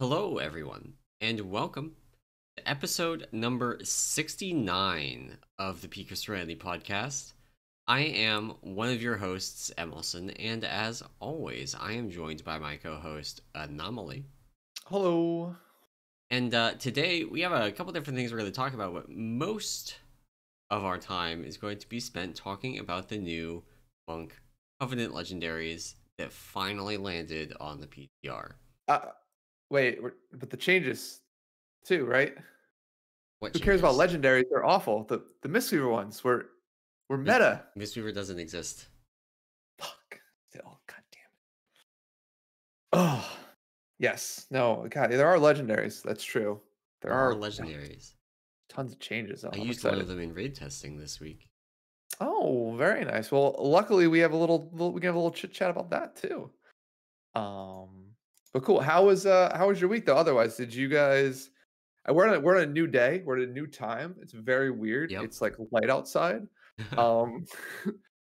Hello, everyone, and welcome to episode number 69 of the Peak of Serenity podcast. I am one of your hosts, emallson, and as always, I am joined by my co host, Anomoly. Hello. And today we have a couple different things we're going to talk about, but most of our time is going to be spent talking about the new Monk Covenant Legendaries that finally landed on the PTR. Wait, but the changes too, right? What Who cares about changes? legendaries? They're awful. The Mistweaver ones were meta. Mistweaver doesn't exist. Fuck. Still, god damn it. Oh, yes. No, God, there are legendaries. That's true. There There are are legendaries. tons of changes. I I'm used one of excited. them in raid testing this week. Oh, very nice. Well, luckily we have we can have a little chit chat about that too. Um, but cool. How was your week though? Otherwise, did you guys? We're on a new day. We're at a new time. It's very weird. Yep. It's like light outside. Um,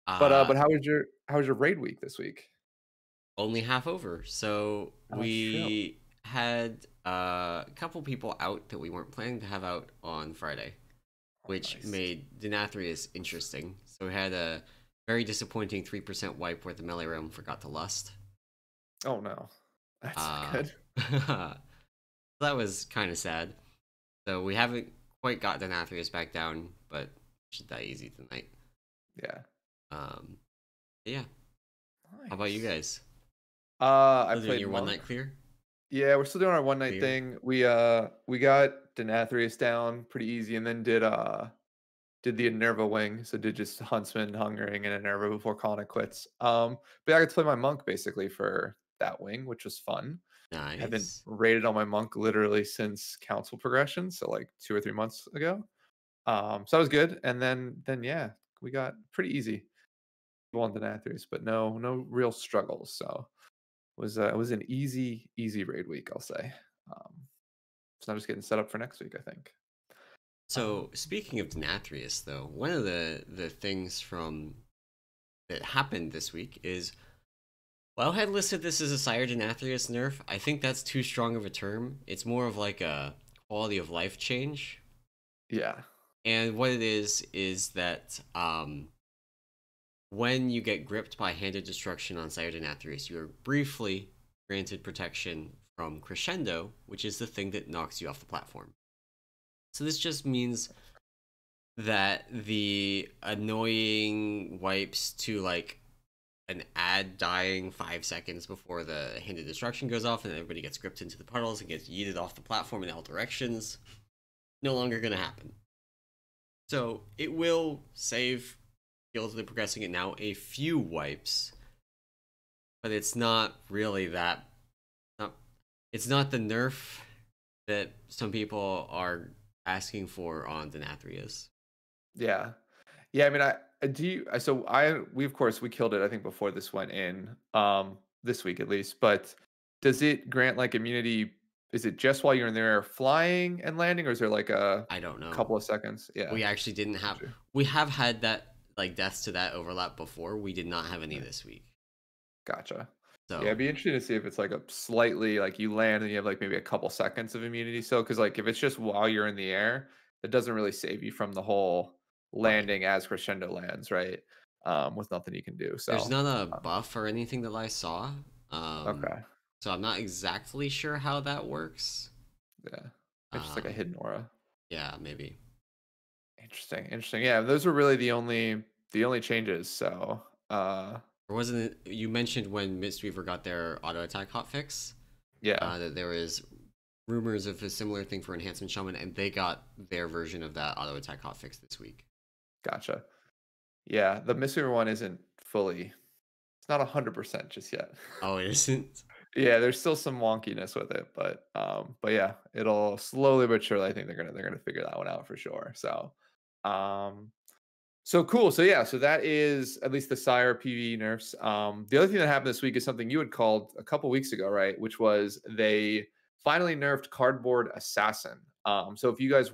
but uh, how was your raid week this week? Only half over. So Oh, that's true. we had a couple people out that we weren't planning to have out on Friday, Oh, which nice. made Denathrius interesting. So we had a very disappointing 3% wipe where the melee realm forgot to lust. Oh no, that's not Uh, good. that was kind of sad. So we haven't quite got Denathrius back down, but should die easy tonight. Yeah, Um, yeah. How about you nice. guys? I Still doing played your one monk. night clear? Yeah, we're still doing our one night Clear. thing. We got Denathrius down pretty easy, and then did the Enerva wing. So did just Huntsman, Hungering, and Enerva before calling it quits. But I got to play my monk basically for that wing, which was fun. Haven't Nice. rated on my monk literally since council progression, so like 2 or 3 months ago. So that was good. And then yeah, we got pretty easy. Won the Nathers, but no real struggles. So it was an easy raid week, I'll say. Um, so I'm just getting set up for next week, I think. So speaking of Denathrius, though, one of the things from that happened this week is Wildhead had listed this as a Sire Denathrius nerf. I think that's too strong of a term. It's more of like a quality of life change. Yeah, And what it is that when you get gripped by Handed Destruction on Sire Denathrius, you are briefly granted protection from Crescendo, which is the thing that knocks you off the platform. So this just means that the annoying wipes to like an ad dying 5 seconds before the Handed Destruction goes off and everybody gets gripped into the puddles and gets yeeted off the platform in all directions, no longer going to happen. So it will save skillfully progressing it now a few wipes, but it's not really that. Not, it's not the nerf that some people are asking for on Denathrius. yeah. Yeah, I mean, I do. So we of course we killed it. I think before this went in, this week at least. But does it grant like immunity? Is it just while you're in the air flying and landing, or is there like a I don't know. couple of seconds? Yeah, We actually didn't have. gotcha. We have had that like deaths to that overlap before. We did not have any Yeah, this week. gotcha. Yeah, it'd So be interesting to see if it's like a slightly like you land and you have like maybe a couple seconds of immunity. So, because like if it's just while you're in the air, it doesn't really save you from the whole right. landing as crescendo lands, right? With nothing you can do. There's So, not a uh, buff or anything that I saw. Um, okay. so I'm not exactly sure how that works. Yeah. It's just like a Um, hidden aura. yeah, maybe. Interesting. Interesting. Yeah, those were really the only changes. So Or wasn't it? You mentioned when Mistweaver got their auto attack hotfix yeah, that there was rumors of a similar thing for Enhancement Shaman, and they got their version of that auto attack hotfix this week. gotcha. Yeah, the Mistweaver one isn't fully it's not 100% just yet. Oh, it isn't. Yeah, there's still some wonkiness with it, but yeah, it'll slowly but surely I think they're gonna figure that one out for sure. Um so cool. So yeah, so that is at least the Sire PvE nerfs. The other thing that happened this week is something you had called a couple weeks ago, right? Which was they finally nerfed Cardboard Assassin. So if you guys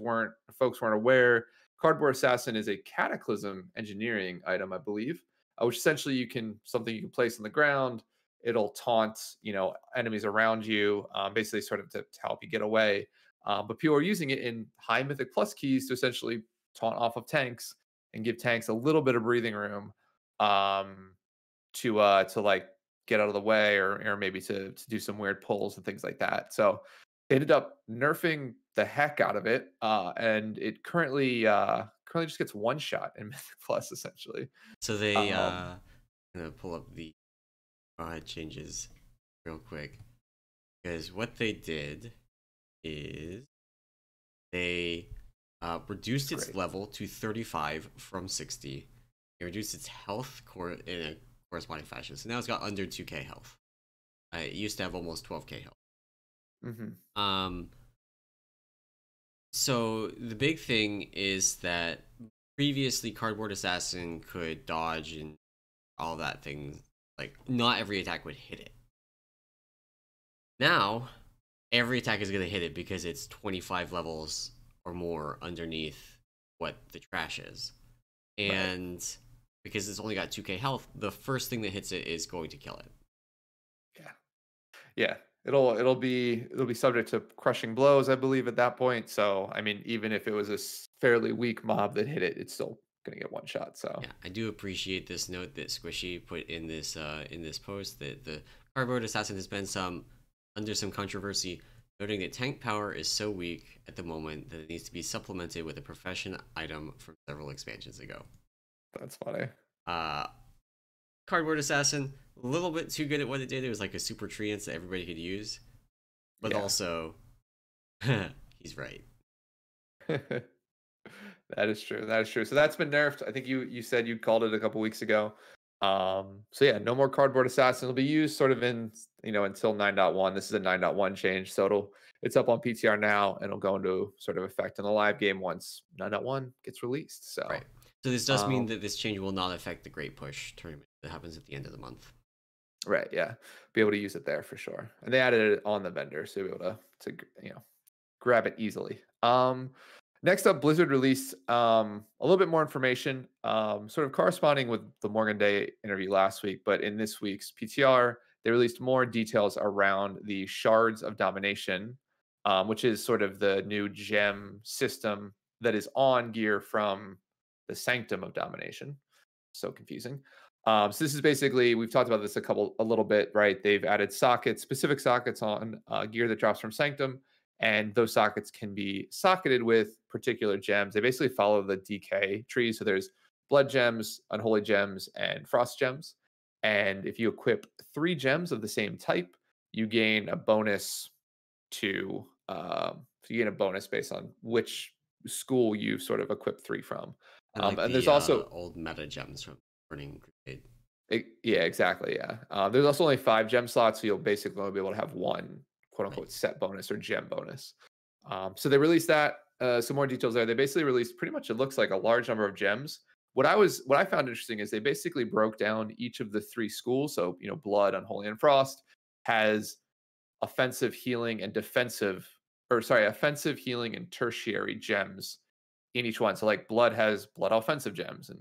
folks weren't aware, Cardboard Assassin is a Cataclysm engineering item, I believe, which essentially something you can place on the ground. it'll taunt, enemies around you, basically sort of to help you get away. But people are using it in high Mythic Plus keys to essentially taunt off of tanks and give tanks a little bit of breathing room, um, to like get out of the way, or maybe to do some weird pulls and things like that. So they ended up nerfing the heck out of it, and it currently just gets one shot in Mythic Plus essentially. So they Um, I'm gonna pull up the changes real quick, because what they did is they reduced it's its great. level to 35 from 60. It reduced its health in a corresponding fashion. So now it's got under 2k health. It used to have almost 12k health. Hmm. Um, so the big thing is that previously Cardboard Assassin could dodge and all that thing. Like, not every attack would hit it. Now, every attack is going to hit it because it's 25 levels or more underneath what the trash is. Right. And because it's only got 2k health, the first thing that hits it is going to kill it. Yeah. Yeah. It'll be subject to crushing blows, I believe, at that point. So I mean, even if it was a fairly weak mob that hit it, it's still gonna get one shot. So Yeah, I do appreciate this note that Squishy put in this post, that the Cardboard Assassin has been under some controversy, noting that tank power is so weak at the moment that it needs to be supplemented with a profession item from several expansions ago. that's funny. Uh, Cardboard Assassin, a little bit too good at what it did. It was like a super treant that everybody could use, but Yeah. also, he's right. That is true. That is true. So that's been nerfed. I think you said you called it a couple weeks ago. So yeah, no more Cardboard Assassin. It'll be used sort of in, until 9.1. This is a 9.1 change. So it's up on PTR now, and it'll go into sort of effect in the live game once 9.1 gets released. Right. So So this does mean um that this change will not affect the Great Push tournament that happens at the end of the month. right, yeah. Be able to use it there for sure. And they added it on the vendor, so you'll be able to grab it easily. Next up, Blizzard released a little bit more information, sort of corresponding with the Morgan Day interview last week, but in this week's PTR, they released more details around the Shards of Domination, which is sort of the new gem system that is on gear from the Sanctum of Domination. So confusing. So this is basically, we've talked about this a little bit, right? They've added sockets, specific sockets on gear that drops from Sanctum, and those sockets can be socketed with particular gems. They basically follow the DK tree. So there's blood gems, unholy gems, and frost gems. And if you equip 3 gems of the same type, you gain a bonus based on which school you sort of equip 3 from. I like And there's the also old meta gems from Burning Crusade. yeah, exactly. Yeah. There's also only 5 gem slots, so you'll basically only be able to have one quote Right. unquote set bonus or gem bonus. So they released that. Some more details there. They basically released pretty much, it looks like, a large number of gems. What I found interesting is they basically broke down each of the 3 schools. So Blood, Unholy, and Frost has offensive, healing, and offensive, healing, and tertiary gems in each one. So like Blood has Blood offensive gems, and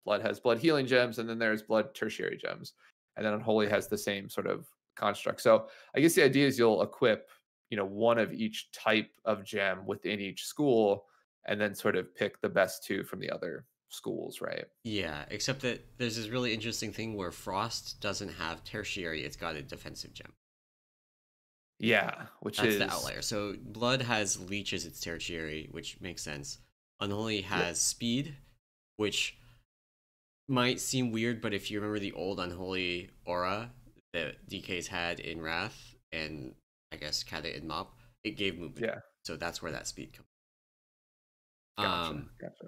Blood has Blood healing gems, and then there's Blood tertiary gems, and then Unholy Right. has the same sort of construct. So I guess the idea is you'll equip one of each type of gem within each school, and then sort of pick the best 2 from the other schools, right? Yeah, except that there's this really interesting thing where Frost doesn't have tertiary, it's got a defensive gem. Yeah, which That's the is outlier. So Blood has Leech as its tertiary, which makes sense. Unholy yep, has Speed, which might seem weird, but if you remember the old Unholy aura that DK's had in Wrath, and I guess Kata in Mop, it gave movement. yeah, So that's where that speed comes. gotcha, Um, gotcha.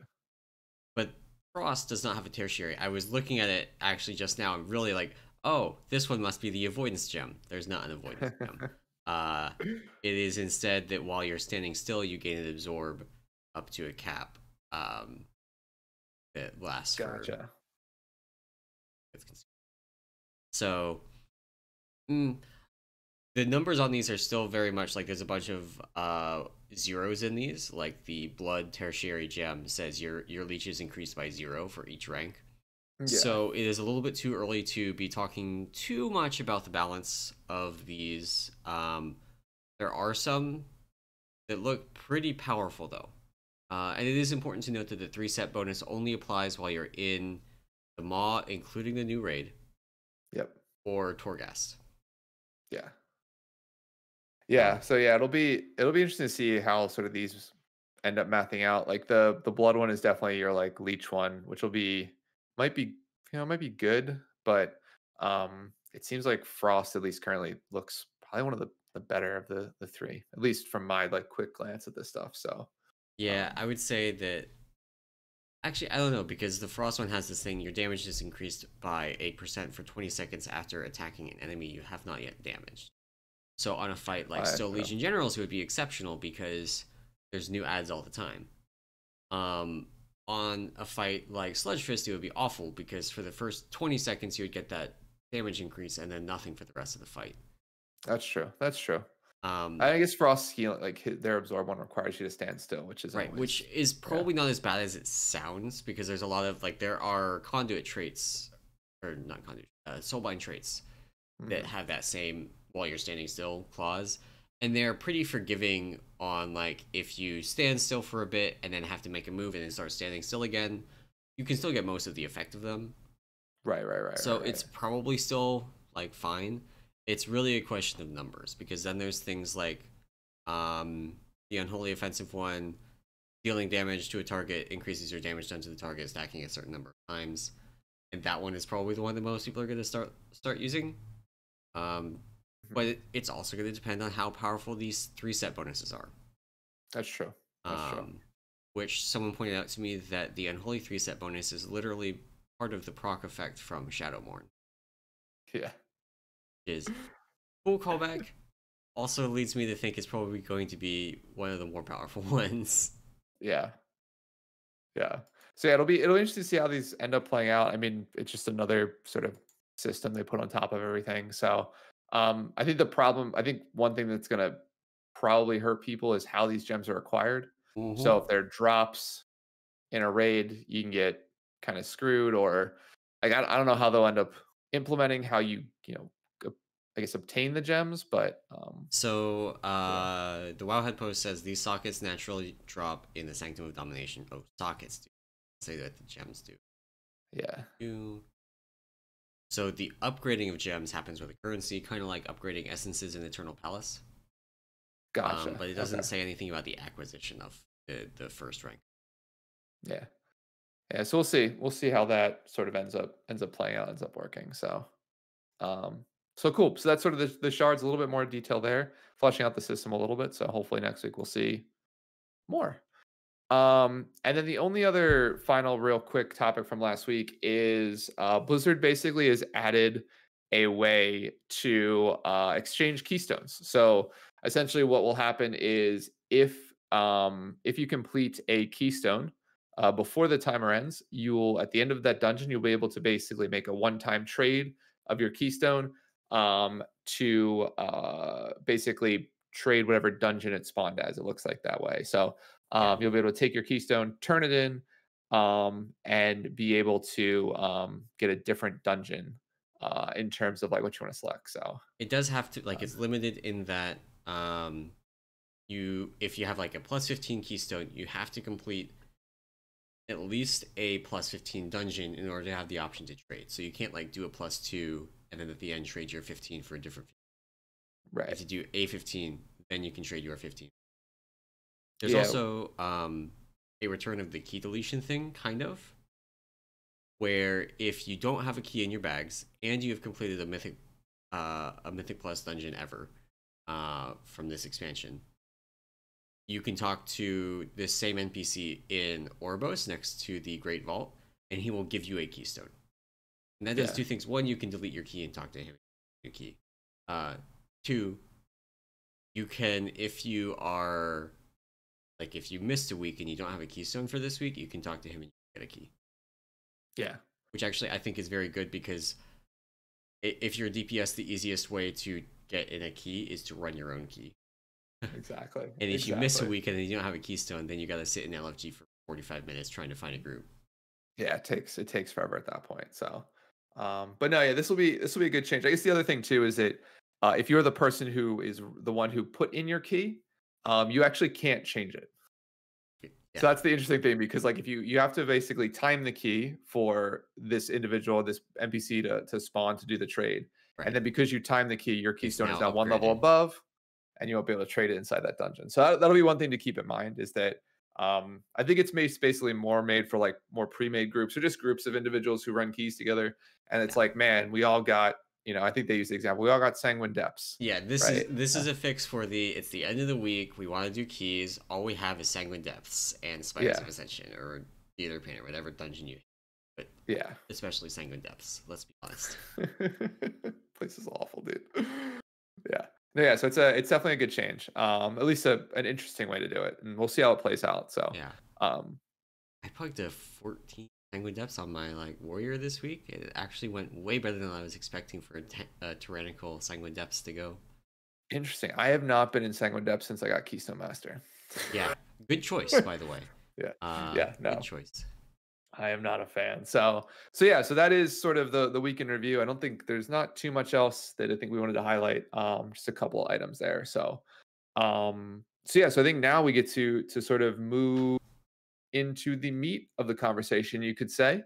but Frost does not have a tertiary. I was looking at it actually just now and really like, oh, this one must be the avoidance gem. There's not an avoidance gem. Uh, it is instead that while you're standing still, you gain an absorb up to a cap. That lasts for. Gotcha. So, mm, the numbers on these are still very much like there's a bunch of zeros in these. Like the Blood tertiary gem says your leech is increased by 0 for each rank. Yeah. So it is a little bit too early to be talking too much about the balance of these. There are some that look pretty powerful though. And it is important to note that the 3-set bonus only applies while you're in the Maw, including the new raid, Yep. or Torghast. Yeah. Uh, Yeah. So yeah, it'll be interesting to see how sort of these end up mapping out. Like the blood one is definitely your like leech one, which will be might be might be good, but it seems like Frost at least currently looks probably one of the better of the three, at least from my like quick glance at this stuff. So yeah, um I would say that. Actually, I don't know, because the Frost one has this thing: your damage is increased by 8% for 20 seconds after attacking an enemy you have not yet damaged. So on a fight like I Still don't know. Legion Generals, it would be exceptional because there's new ads all the time. Um, on a fight like Sludge Fist, it would be awful because for the first 20 seconds you would get that damage increase and then nothing for the rest of the fight. That's true. That's true. Um, I guess Frost's healing, like their absorb one requires you to stand still, which is right, which always is yeah. probably not as bad as it sounds because there's a lot of like there are conduit traits, or not conduit, soulbind traits that Mhm. have that same while you're standing still clause, and they're pretty forgiving on like if you stand still for a bit and then have to make a move and then start standing still again, you can still get most of the effect of them. Right, right, right, So right, it's right. probably still like fine. It's really a question of numbers because then there's things like the unholy offensive one, dealing damage to a target increases your damage done to the target stacking a certain number of times, and that one is probably the one that most people are going to start using. Um, Mhm. but it's also going to depend on how powerful these 3-set bonuses are. That's true. That's true. Um, which someone pointed out to me that the unholy 3-set bonus is literally part of the proc effect from Shadowmourne, Yeah. which is cool callback. Also leads me to think it's probably going to be one of the more powerful ones. Yeah. Yeah. So yeah, it'll be interesting to see how these end up playing out. I mean, it's just another sort of system they put on top of everything. So I think one thing that's gonna probably hurt people is how these gems are acquired. So Mm-hmm. if they're drops in a raid, you can get kind of screwed, or like I don't know how they'll end up implementing how I guess obtain the gems, but So, yeah. the Wowhead post says these sockets naturally drop in the Sanctum of Domination. Oh, sockets do. Say that the gems do. Yeah. So the upgrading of gems happens with a currency, kind of like upgrading essences in Eternal Palace. Gotcha. But it Okay. doesn't say anything about the acquisition of the first rank. Yeah. Yeah, so we'll see. We'll see how that sort of ends up playing out, ends up working. Um, so cool. So that's sort of the shards, a little bit more detail there, fleshing out the system a little bit. So hopefully next week we'll see more. And then the only other final real quick topic from last week is Blizzard basically has added a way to exchange keystones. So essentially, what will happen is if you complete a keystone before the timer ends, you'll at the end of that dungeon you'll be able to basically make a one-time trade of your keystone to basically trade whatever dungeon it spawned as. It looks like that way. So Yeah, you'll be able to take your keystone, turn it in, and be able to get a different dungeon in terms of like what you want to select. So, it does have to like uh, it's limited in that you if you have like a plus 15 keystone, you have to complete at least a plus 15 dungeon in order to have the option to trade. So you can't like do a plus 2 and then at the end trade your 15 for a different. You have right. to do a 15, then you can trade your 15. There's Yeah. also a return of the key deletion thing, kind of, where if you don't have a key in your bags and you have completed a mythic plus dungeon ever from this expansion, you can talk to this same NPC in Orbos next to the Great Vault, and he will give you a keystone. And that does Yeah. two things. One, you can delete your key and talk to him. Your key. Uh, two, you can if you are like if you missed a week and you don't have a keystone for this week, you can talk to him and get a key. Yeah. Which actually I think is very good because if you're a DPS, the easiest way to get in a key is to run your own key. Exactly. And if you miss a Exactly. week and then you don't have a keystone, then you got to sit in LFG for 45 minutes trying to find a group. Yeah, it takes forever at that point. So, but no, yeah, this will be a good change. I guess the other thing too is that if you're the person who is the one who put in your key, you actually can't change it. So Yeah, that's the interesting thing because like if you have to basically time the key for this individual, this NPC to spawn to do the trade. And right. then because you time the key, your It's keystone is now now one level upgraded. above and you won't be able to trade it inside that dungeon. So that'll be one thing to keep in mind is that I think it's basically more made for like more pre-made groups or just groups of individuals who run keys together. And it's Yeah. like, man, we all got, I think they use the example, we all got sanguine depths, Yeah, this is right? this is a fix for it's the end of the week. We want to do keys. All we have is Sanguine Depths and Spiders Yeah, of Ascension or Theater Painter, whatever dungeon you, but yeah. especially Sanguine Depths. Let's be honest. Place is awful, dude. Yeah. No, yeah, so it's definitely a good change. At least an interesting way to do it. And we'll see how it plays out. So Yeah, um I plugged a 14 Sanguine Depths on my warrior this week. It actually went way better than I was expecting for a tyrannical Sanguine Depths to go. interesting. I have not been in Sanguine Depth since I got Keystone Master. Yeah, good choice by the way. Yeah. Yeah, Good no. choice. I am not a fan. So yeah, so that is sort of the weekend review. I don't think there's not too much else that I think we wanted to highlight. Just a couple items there. So yeah, so I think now we get to sort of move into the meat of the conversation, you could say,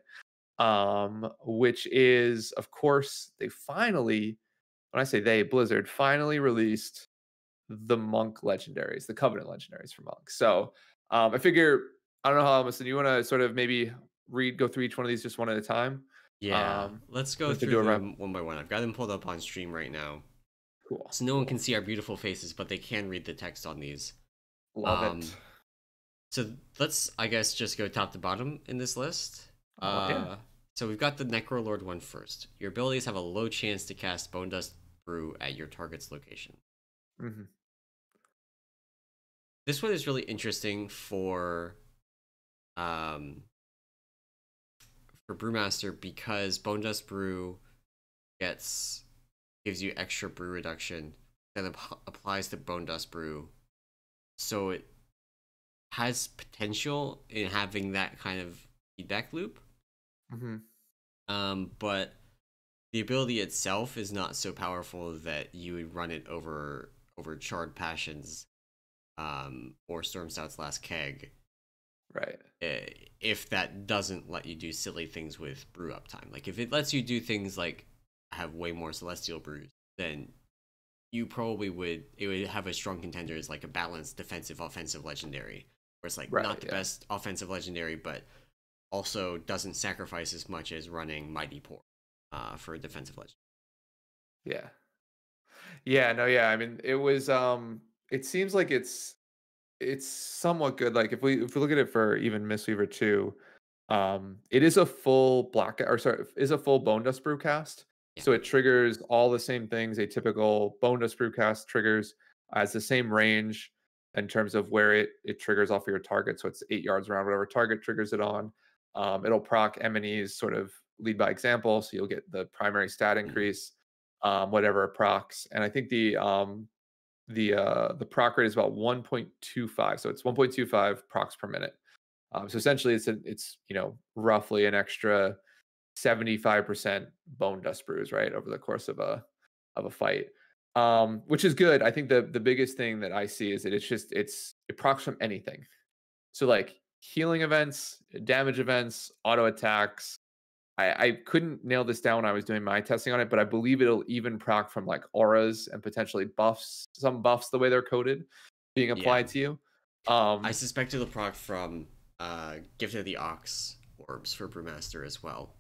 which is, of course, they finally, when I say they, Blizzard finally released the Monk Legendaries, the Covenant Legendaries for Monk. So I figure, I don't know how, listen, you want to sort of maybe go through each one of these just one at a time? Yeah, let's go Just to through do a rep. them one by one. I've got them pulled up on stream right now. Cool, So no one can cool. see our beautiful faces, but they can read the text on these. Love it. Um, so let's, I guess, just go top to bottom in this list. All right, yeah. So we've got the Necrolord one first. Your abilities have a low chance to cast Bone Dust Brew at your target's location. Hmm. This one is really interesting um, for Brewmaster because Bone Dust Brew gives you extra brew reduction that applies to Bone Dust Brew, so it has potential in having that kind of feedback loop. Hmm. But the ability itself is not so powerful that you would run it over Charred Passions, or Storm Stout's Last Keg. Right. If that doesn't let you do silly things with brew uptime, like if it lets you do things like have way more Celestial Brews, then you probably would it would have a strong contender as like a balanced defensive offensive legendary, where it's like Right. not the Yeah. best offensive legendary, but also doesn't sacrifice as much as running Mighty Pour for a defensive legend. Yeah. Yeah. No. Yeah. I mean, it was. It seems like it's somewhat good. Like if we look at it for even Mistweaver 2, it is a full black or sorry, is a full Bone Dust Brew cast. Yeah, So it triggers all the same things a typical Bone Dust Brew cast triggers, as the same range in terms of where it triggers off of your target. So it's 8 yards around whatever target triggers it on. It'll proc M&Es sort of lead by example, so you'll get the primary stat increase, whatever it procs. And I think the proc rate is about 1.25, so it's 1.25 procs per minute. So essentially, it's roughly an extra 75% bone dust brews, right, over the course of a fight, which is good. I think the biggest thing that I see is that it procs from anything. So like healing events, damage events, auto attacks. I couldn't nail this down when I was doing my testing on it, but I believe it'll even proc from like auras and potentially buffs, some buffs the way they're coded being yeah. applied to you. I suspect it'll proc from Gift of the Ox orbs for Brewmaster as well,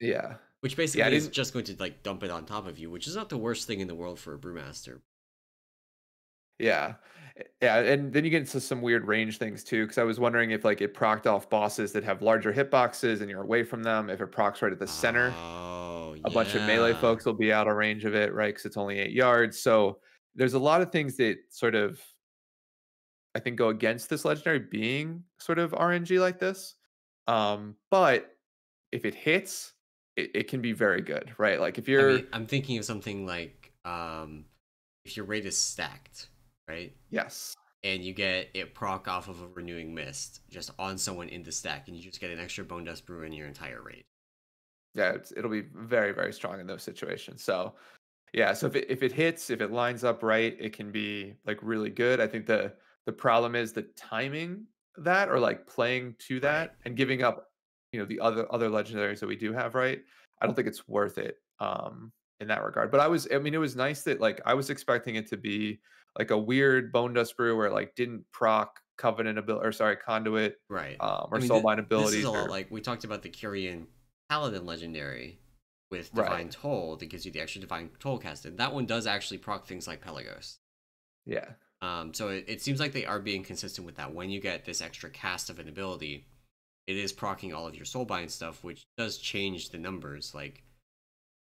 Yeah. which Yeah, I basically is didn't. just going to like dump it on top of you, which is not the worst thing in the world for a Brewmaster. Yeah. Yeah, and then you get into some weird range things too, because I was wondering if like it procced off bosses that have larger hitboxes and you're away from them. If it procs right at the center, Oh a bunch of melee yeah, folks will be out of range of it, right? Because it's only 8 yards. So there's a lot of things that sort of I think go against this legendary being sort of RNG like this. But if it hits, it can be very good, right? Like if I you're mean, I'm thinking of something like if your rate is stacked, right? yes. and you get it proc off of a Renewing Mist just on someone in the stack, and you just get an extra Bone Dust Brew in your entire raid. Yeah, it'll be very, very strong in those situations. So yeah, so if it hits, if it lines up right, it can be like really good. I think the problem is the timing of that, or like playing to Right. that and giving up, the other legendaries that we do have, right? I don't think it's worth it in that regard. But I mean, it was nice that like I was expecting it to be like a weird Bone Dust Brew where it, like didn't proc Covenant ability, or sorry, Conduit, Right. I or mean, Soulbind this is abilities, a lot or like we talked about the Kyrian Paladin legendary with right. Divine Toll that gives you the extra Divine Toll casted. That one does actually proc things like Pelagos. Yeah. So it seems like they are being consistent with that. When you get this extra cast of an ability, it is procking all of your Soulbind stuff, which does change the numbers. Like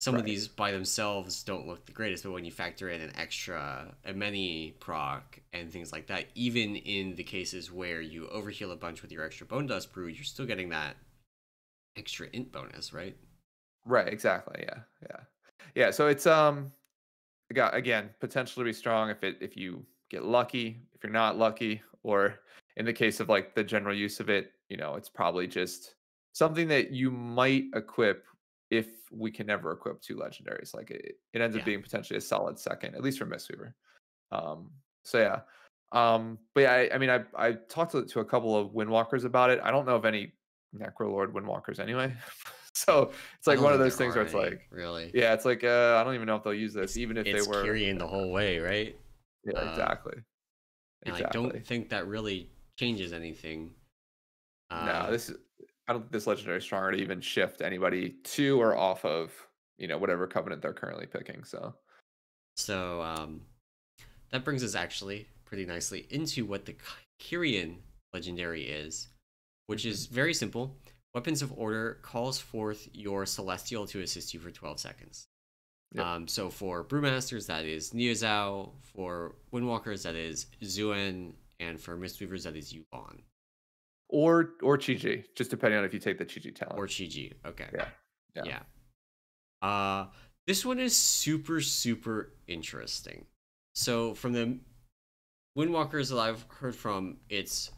some of Right. these by themselves don't look the greatest, but when you factor in an extra, a many proc and things like that, even in the cases where you overheal a bunch with your extra Bone Dust Brew, you're still getting that extra int bonus, right? Right, exactly. Yeah. Yeah. Yeah, so it's got again potential to be strong if you get lucky, if you're not lucky, or in the case of like the general use of it, it's probably just something that you might equip if we can never equip two legendaries. Like it ends up Yeah. being potentially a solid second, at least for Mistweaver. So yeah. But yeah, I mean, I talked to a couple of Windwalkers about it. I don't know of any Necrolord Windwalkers anyway. So it's I like don't one of think those there things are where it's any, like, really. yeah, it's like I don't even know if they'll use this, even if they It's were. Kyrian the whole way, right? Yeah, Uh, exactly, and I don't exactly. think that really changes anything. No, Uh, I don't think this legendary is stronger to even shift anybody to or off of whatever covenant they're currently picking. So so that brings us actually pretty nicely into what the Kyrian legendary is, which hmm is very simple. Weapons of Order calls forth your Celestial to assist you for 12 seconds. yep, So for Brewmasters, that is Niuzao. For Windwalkers, that is Zuen. And for Mistweavers, that is Yulon. or Chi, just depending on if you take the Chi talent. Or Chi. Okay. Yeah, yeah. Yeah. Uh, this one is super, super interesting. So from the Windwalkers that I've heard from, it's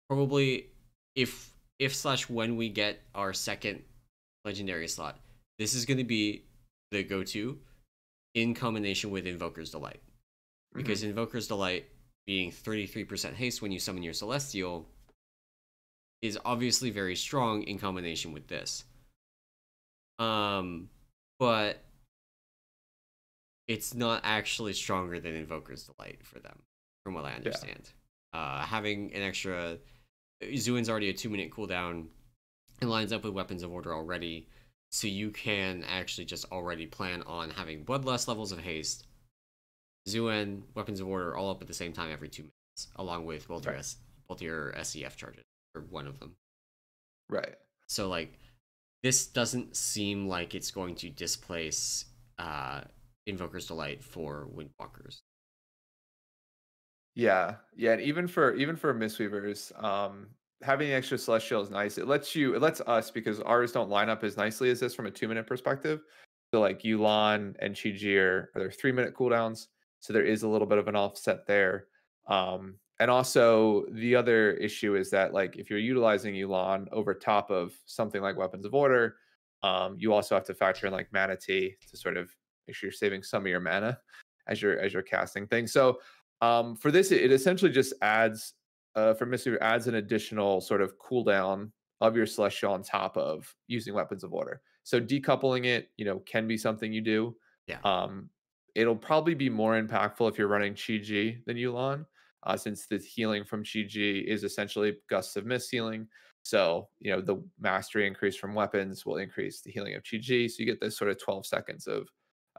probably if slash when we get our second legendary slot, this is going to be the go-to in combination with Invoker's Delight. hmm Because Invoker's Delight being 33% haste when you summon your Celestial is obviously very strong in combination with this. But it's not actually stronger than Invoker's Delight for them, from what I Yeah, understand. Having an extra Zuin's already a 2-minute cooldown. It lines up with Weapons of Order already, so you can actually just already plan on having Bloodlust levels of haste, Zuen, Weapons of Order all up at the same time every 2 minutes, along with right, both your SEF charges, or one of them. right. So like this doesn't seem like it's going to displace Invoker's Delight for Windwalkers. Yeah, yeah, and even for Mistweavers, having the extra celestial is nice. It lets us, because ours don't line up as nicely as this from a 2-minute perspective. So like Yulan and Chi are their 3-minute cooldowns, so there is a little bit of an offset there. And also the other issue is that like if you're utilizing Yulan over top of something like Weapons of Order, you also have to factor in like Mana Tea to sort of make sure you're saving some of your mana as you're casting things. So for this, it essentially just adds, for Mystery, adds an additional sort of cooldown of your Celestial on top of using Weapons of Order. So decoupling it, can be something you do. Yeah, Um, it'll probably be more impactful if you're running Chi than Yulan, since the healing from Chi is essentially Gusts of Mist healing. So, the mastery increase from weapons will increase the healing of Chi. So you get this sort of 12 seconds of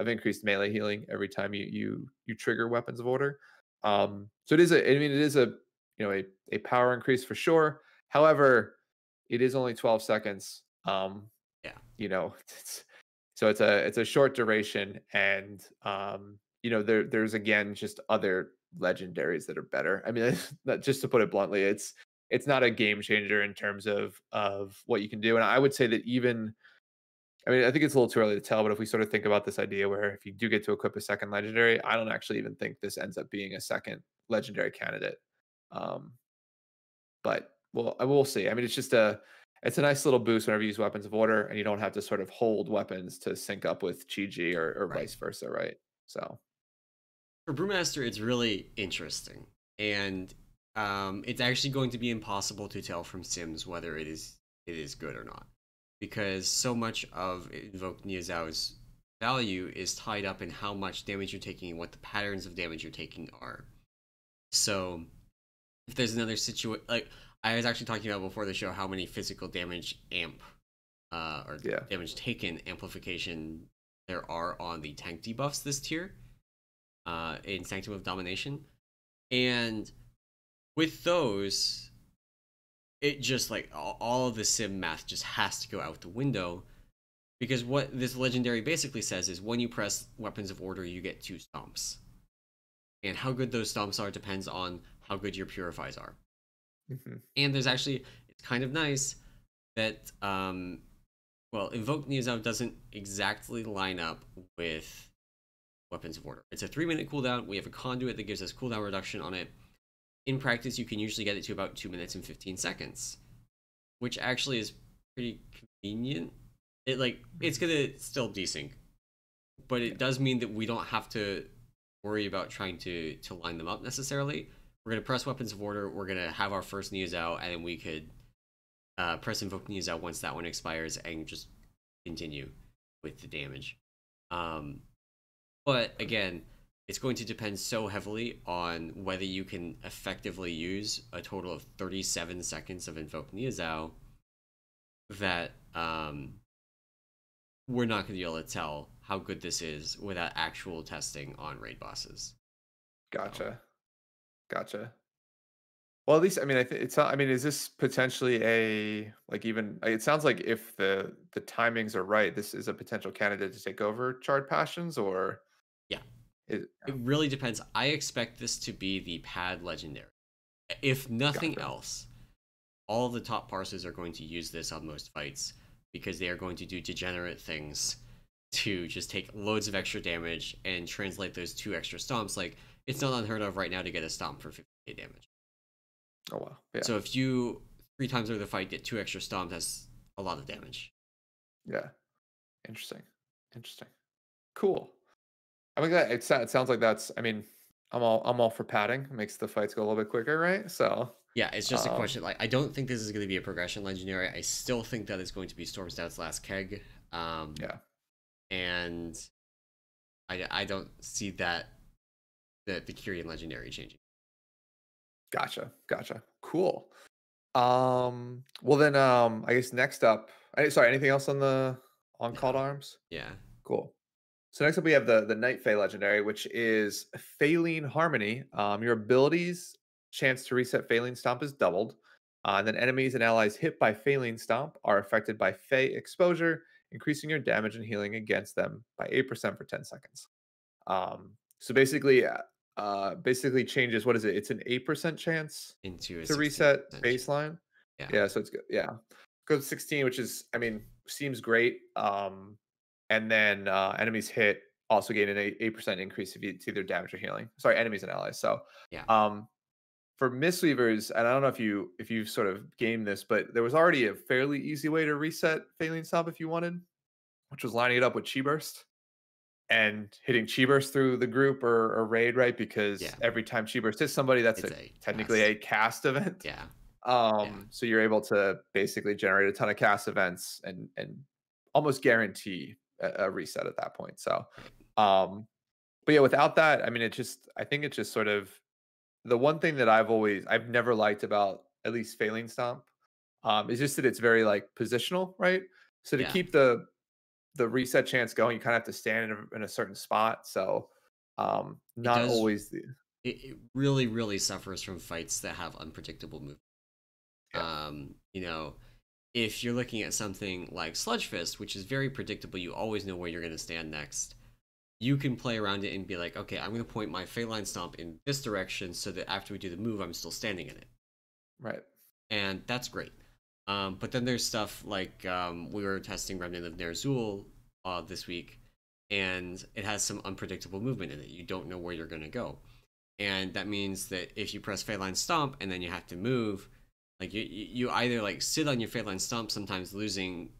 increased melee healing every time you trigger Weapons of Order. So it is a a power increase for sure. However, it is only 12 seconds. yeah, It's, so it's a short duration, and there's again just other legendaries that are better. I mean, just to put it bluntly, it's not a game changer in terms of what you can do. And I would say that even, I mean, I think it's a little too early to tell, but if we sort of think about this idea where if you do get to equip a second legendary, I don't actually even think this ends up being a second legendary candidate. Um, but well, I will see. I mean, it's a nice little boost whenever you use weapons of order, and you don't have to sort of hold weapons to sync up with Chi or Right. vice versa, right? So For Brewmaster, it's really interesting, and it's actually going to be impossible to tell from Sims whether it is good or not, because so much of Invoke Niazao's value is tied up in how much damage you're taking and what the patterns of damage you're taking are. So if there's another situation, like I was actually talking about before the show, how many physical damage amp or yeah, damage taken amplification there are on the tank debuffs this tier in Sanctum of Domination. And with those, it just like all of the sim math just has to go out the window, because what this legendary basically says is when you press weapons of order, you get 2 stomps. And how good those stomps are depends on how good your purifies are. hmm And there's actually, it's kind of nice that well, Invoke Niazao doesn't exactly line up with Weapons of Order. It's a 3-minute cooldown. We have a conduit that gives us cooldown reduction on it. In practice, you can usually get it to about 2 minutes and 15 seconds, which actually is pretty convenient. It's gonna still desync, but it does mean that we don't have to worry about trying to line them up necessarily. We're gonna press Weapons of Order. We're gonna have our first Niazao, and then we could press Invoke Niazao once that one expires and just continue with the damage. Um, but again, it's going to depend so heavily on whether you can effectively use a total of 37 seconds of Invoke Niazao that we're not going to be able to tell how good this is without actual testing on raid bosses. So, gotcha, gotcha. Well, at least I mean, I think it's. I mean, is this potentially a like even? It sounds like if the timings are right, this is a potential candidate to take over Charred Passions, or yeah, is it really depends. I expect this to be the pad legendary. If nothing gotcha. else, all the top parsers are going to use this on most fights because they are going to do degenerate things to just take loads of extra damage and translate those 2 extra stomps. Like, it's not unheard of right now to get a stomp for 50k damage. Oh wow, yeah, So if you 3 times over the fight get 2 extra stomps, that's a lot of damage. yeah. Interesting, interesting, cool. I mean, that it sounds like that's. I mean, I'm all for padding. It makes the fights go a little bit quicker, right? So, Yeah, it's just a um, question. Like, I don't think this is going to be a progression legendary. I still think that it's going to be Stormstout's last keg. yeah, And I don't see that the Kyrian legendary changing. gotcha, cool. Well then, I guess next up. Sorry, anything else on the on called No. arms? Yeah. Cool. So next up we have the Night Fae legendary, which is Phaline Harmony. Your abilities chance to reset Phaline Stomp is doubled. And then enemies and allies hit by Phaline Stomp are affected by Fae exposure, increasing your damage and healing against them by 8% for 10 seconds. So basically changes, what is it? It's an 8% chance Into a to 16% reset chance. baseline. Yeah. Yeah, so it's good. Yeah. Goes to 16, which is, I mean, seems great. And then enemies hit also gain an 8% increase to their damage or healing. Sorry, enemies and allies. So Yeah. um for Mistweavers, and I don't know if you've sort of gamed this, but there was already a fairly easy way to reset Phaline Stomp if you wanted, which was lining it up with Chi Burst and hitting Chi Burst through the group or raid, right? Because Yeah. every time Chi Burst hits somebody, that's It's a technically cast. a cast event. Yeah. Yeah. So you're able to basically generate a ton of cast events and almost guarantee a reset at that point. So, Right. um, but yeah, without that, I mean, I think it's just sort of the one thing that I've never liked about at least Failing Stomp, is just that it's very like positional, right? So to Yeah. keep the reset chance going, you kind of have to stand in a certain spot. So, It not does. always the It really, really suffers from fights that have unpredictable movement. yeah, You know, if you're looking at something like Sludge Fist, which is very predictable, you always know where you're going to stand next. You can play around it and be like, okay, I'm going to point my Phaline Stomp in this direction so that after we do the move, I'm still standing in it. right, And that's great. But then there's stuff like we were testing Remnant of Ner'zhul this week, and it has some unpredictable movement in it. You don't know where you're going to go. and that means that if you press Phalanx Stomp and then you have to move, like you either like sit on your Phalanx Stomp, sometimes losing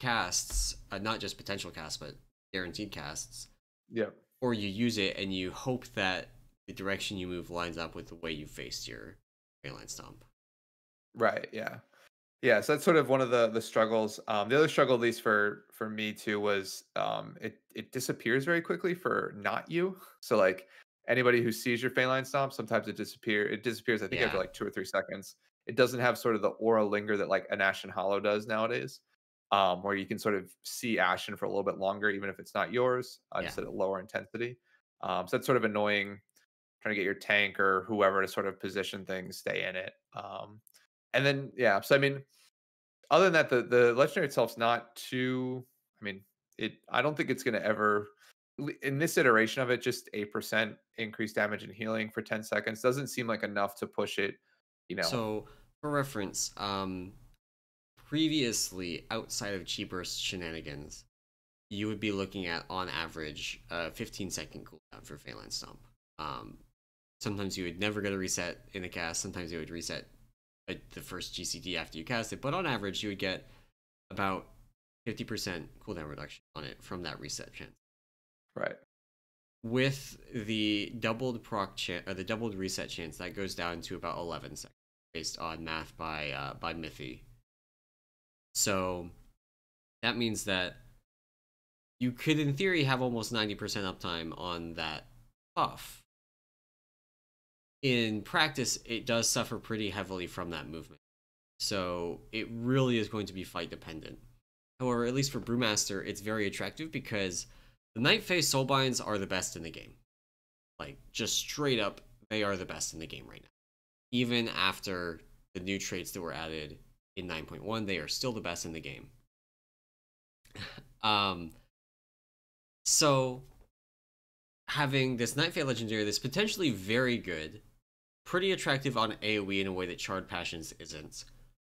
casts, not just potential casts but guaranteed casts, Yep. or you use it and you hope that the direction you move lines up with the way you faced your Phalanx Stomp. Right. Yeah. Yeah, so that's sort of one of the struggles. The other struggle, at least for me too, was it disappears very quickly for not you. So like anybody who sees your Phalanx Stomp, sometimes it disappears. I think after Yeah, like 2 or 3 seconds. It doesn't have sort of the aura linger that like an Ashen Hollow does nowadays, where you can sort of see Ashen for a little bit longer, even if it's not yours, yeah. just at a lower intensity. So that's sort of annoying. Trying to get your tank or whoever to sort of position things, stay in it. And then yeah, so I mean other than that, the legendary itself's not too. I mean, I don't think it's going to ever. In this iteration of it, just 8% increased damage and healing for 10 seconds doesn't seem like enough to push it. You know, So for reference, previously outside of cheaper shenanigans, you would be looking at on average a 15-second cooldown for Phalanx Stomp. Um, Sometimes you would never get a reset in a cast. Sometimes it would reset at the first GCD after you cast it, but on average you would get about 50% cooldown reduction on it from that reset chance. right? With the doubled proc chance or the doubled reset chance, that goes down to about 11 seconds based on math by Mythic. So that means that you could, in theory, have almost 90% uptime on that buff. In practice, it does suffer pretty heavily from that movement. So it really is going to be fight dependent. However, at least for Brewmaster, it's very attractive because the Night Phase Soulbinds are the best in the game. Like, just straight up, they are the best in the game right now. Even after the new traits that were added in 9.1, they are still the best in the game. um, so having this Night Fae Legendary that's potentially very good, pretty attractive on AoE in a way that Shard Passions isn't.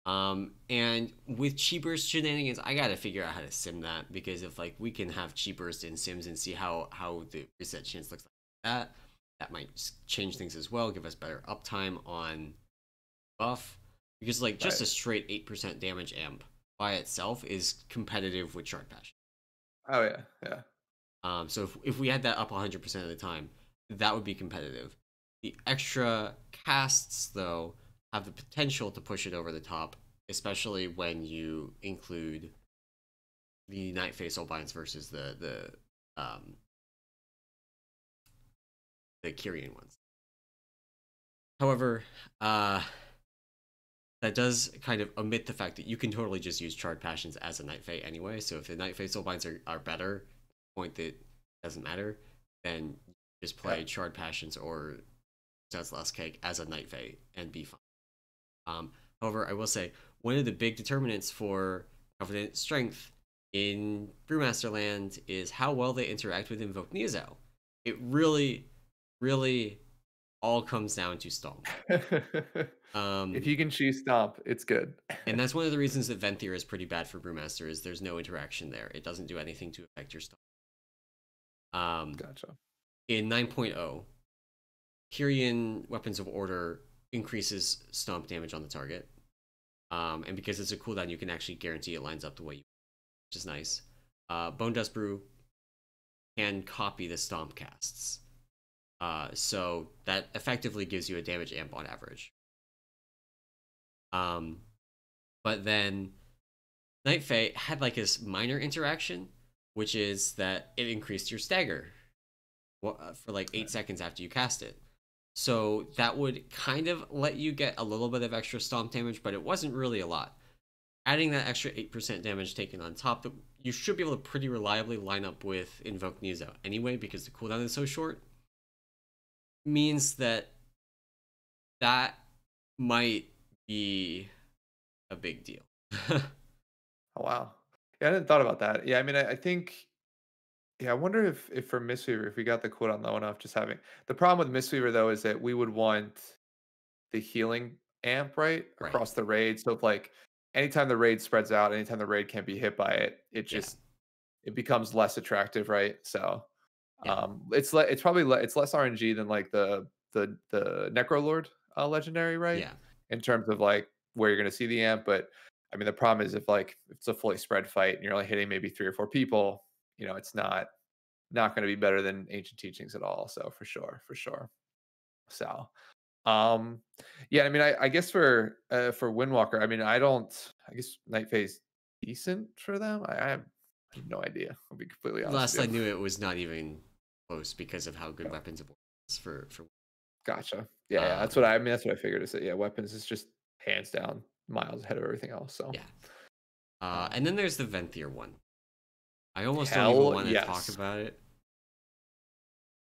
And with cheapers shenanigans, I gotta figure out how to sim that, because if like we can have cheapers in sims and see how the reset chance looks like that might change things as well, give us better uptime on buff. Because like just Right. a straight 8% damage amp by itself is competitive with Shard Passion. Oh yeah, yeah. So if we had that up 100% of the time, that would be competitive. The extra casts, though, have the potential to push it over the top, especially when you include the Night Face Soulbinds versus the Kyrian ones. However, that does kind of omit the fact that you can totally just use Charred Passions as a Night Fae anyway. So if the Night Fae Soulbinds are better, point that doesn't matter, then just play Yeah. Charred Passions or That's Last Cake as a Night Fae and be fine. However, I will say one of the big determinants for Covenant strength in Brewmaster Land is how well they interact with Invoke Neozao. It really, really all comes down to Stomp. If Um, you can choose Stomp, it's good. and that's one of the reasons that Venthyr is pretty bad for Brewmaster, is there's no interaction there. It doesn't do anything to affect your Stomp. Gotcha. In 9.0, Kyrian Weapons of Order increases Stomp damage on the target. And because it's a cooldown, you can actually guarantee it lines up the way you, which is nice. Bone Dust Brew can copy the Stomp casts. So that effectively gives you a damage amp on average. But then Night Fae had like this minor interaction, which is that it increased your stagger for like 8 seconds after you cast it. So that would kind of let you get a little bit of extra stomp damage, but it wasn't really a lot. Adding that extra 8% damage taken on top, you should be able to pretty reliably line up with Invoke Neozao anyway, because the cooldown is so short, means that that might be a big deal. Oh wow. Yeah, I hadn't thought about that. Yeah, I mean, I think. Yeah, I wonder if for Mistweaver, if we got the cooldown low enough, just having the problem with Mistweaver though is that we would want the healing amp right Right. across the raid. So if like anytime the raid spreads out, anytime the raid can't be hit by it, Yeah. it becomes less attractive, right? So Yeah. it's probably it's less RNG than like the Necrolord legendary, right? Yeah. In terms of like where you're going to see the amp, but I mean the problem is if like if it's a fully spread fight and you're only hitting maybe 3 or 4 people, it's not going to be better than Ancient Teachings at all. So for sure. So um, yeah, I mean, I guess for Windwalker, I mean, I guess Night Phase decent for them. I have no idea. I'll be completely honest Last I with you. knew, it was not even close because of how good weapons of war is for Gotcha. Yeah, that's um what I mean. That's what I figured to say. Yeah, weapons is just hands down miles ahead of everything else. So, yeah. And um, then there's the Venthyr one. I almost don't even hell want to talk yes. about it,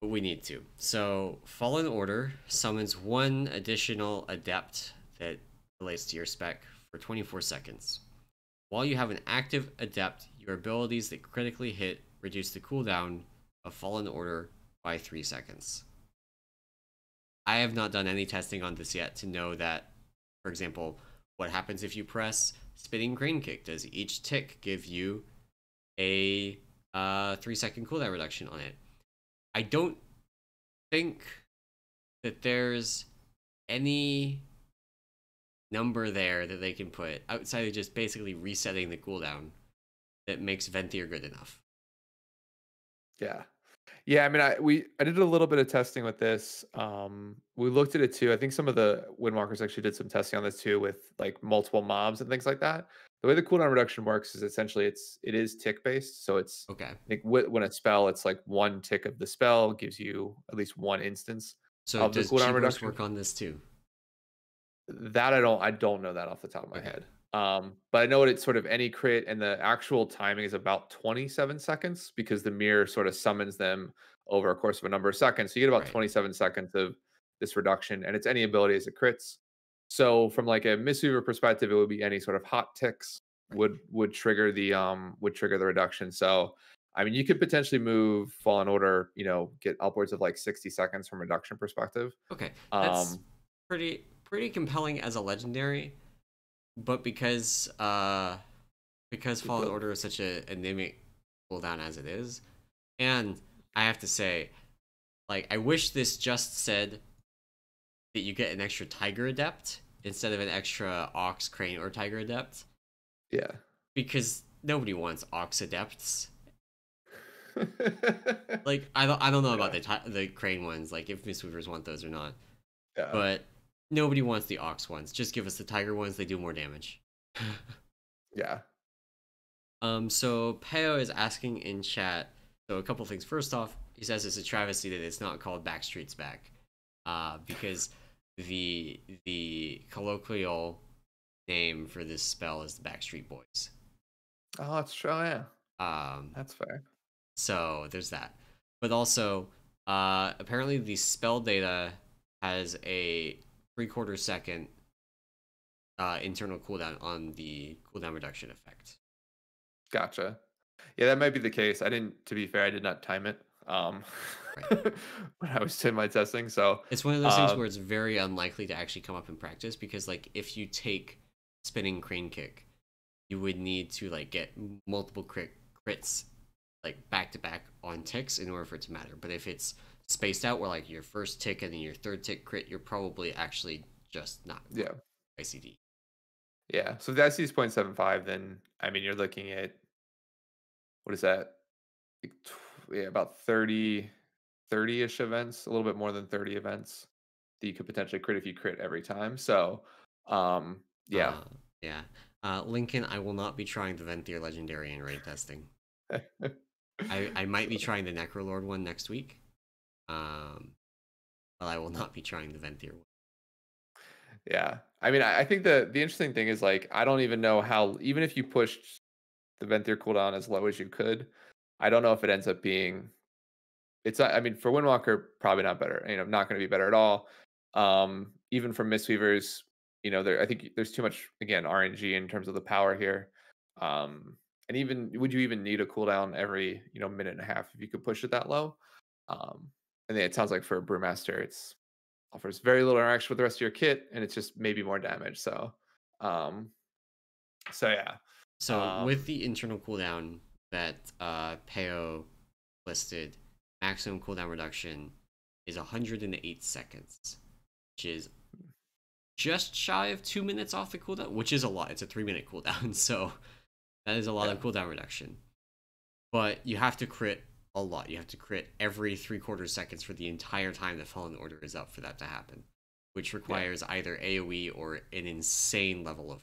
but we need to. So, Fallen Order summons one additional adept that relates to your spec for 24 seconds. While you have an active adept, your abilities that critically hit reduce the cooldown of Fallen Order by 3 seconds. I have not done any testing on this yet to know that, for example, what happens if you press Spinning Crane Kick? Does each tick give you a 3 second cooldown reduction on it? I don't think that there's any number there that they can put outside of just basically resetting the cooldown that makes Venthyr good enough. Yeah. Yeah, I mean, I did a little bit of testing with this. We looked at it too. I think some of the Windwalkers actually did some testing on this too with like multiple mobs and things like that. The way the cooldown reduction works is essentially it is tick based. So it's Okay. I think when a spell, it's like one tick of the spell gives you at least one instance So of the does cooldown Cheapers reduction. work on this too? That I don't know that off the top of my Okay. head. But I know it's sort of any crit, and the actual timing is about 27 seconds because the mirror sort of summons them over a course of a number of seconds. So you get about Right. 27 seconds of this reduction, and it's any ability as it crits. So from like a Mistweaver perspective, it would be any sort of hot ticks Right. would trigger the reduction. So I mean, you could potentially move Fallen Order, get upwards of like 60 seconds from reduction perspective. Okay. That's Um, pretty compelling as a legendary, but because good Fallen build. Order is such a anemic cooldown as it is, and I have to say, like, I wish this just said that you get an extra Tiger Adept instead of an extra Ox, Crane, or Tiger Adept, Yeah. because nobody wants Ox Adepts. Like, I don't know about Yeah, the Crane ones, like if Mistweavers want those or not, yeah, but nobody wants the Ox ones. Just give us the Tiger ones; they do more damage. yeah. So Peo is asking in chat. So a couple things. First off, he says it's a travesty that it's not called Backstreet's Back, because the colloquial name for this spell is the Backstreet Boys. Oh, that's true. Yeah, Um, that's fair. so there's that. But also, apparently the spell data has a 3/4 second internal cooldown on the cooldown reduction effect. Gotcha. Yeah, that might be the case. I didn't, to be fair, I did not time it. Right. When I was doing my testing. So, It's one of those things uh, where it's very unlikely to actually come up in practice because, like, if you take spinning crane kick, you would need to like get multiple crits like back to back on ticks in order for it to matter. But if it's spaced out, where like your first tick and then your third tick crit, you're probably actually just not yeah, ICD. yeah. So if the IC is 0.75, then I mean you're looking at what is that? Like, yeah, about 30-ish events, a little bit more than 30 events that you could potentially crit if you crit every time. So, yeah. Uh, yeah. Lincoln, I will not be trying the Venthyr Legendary in raid testing. I might be So, trying the Necrolord one next week. Um, but I will not be trying the Venthyr one. yeah. I mean, I think the interesting thing is like I don't even know how even if you pushed the Venthyr cooldown as low as you could, I don't know if it ends up being it's not, I mean for Windwalker probably not better, not going to be better at all. Even for Mistweavers, there I think there's too much again RNG in terms of the power here. And even would you even need a cooldown every, minute and a half if you could push it that low? And then it sounds like for a Brewmaster it's offers very little interaction with the rest of your kit, and it's just maybe more damage. Um, so yeah, So with um, the internal cooldown that Peo listed, maximum cooldown reduction is 108 seconds, which is just shy of 2 minutes off the cooldown, which is a lot. It's a 3-minute cooldown, so that is a lot of cooldown reduction. But you have to crit a lot. You have to crit every 3/4 seconds for the entire time that Fallen Order is up for that to happen, which requires either AoE or an insane level of.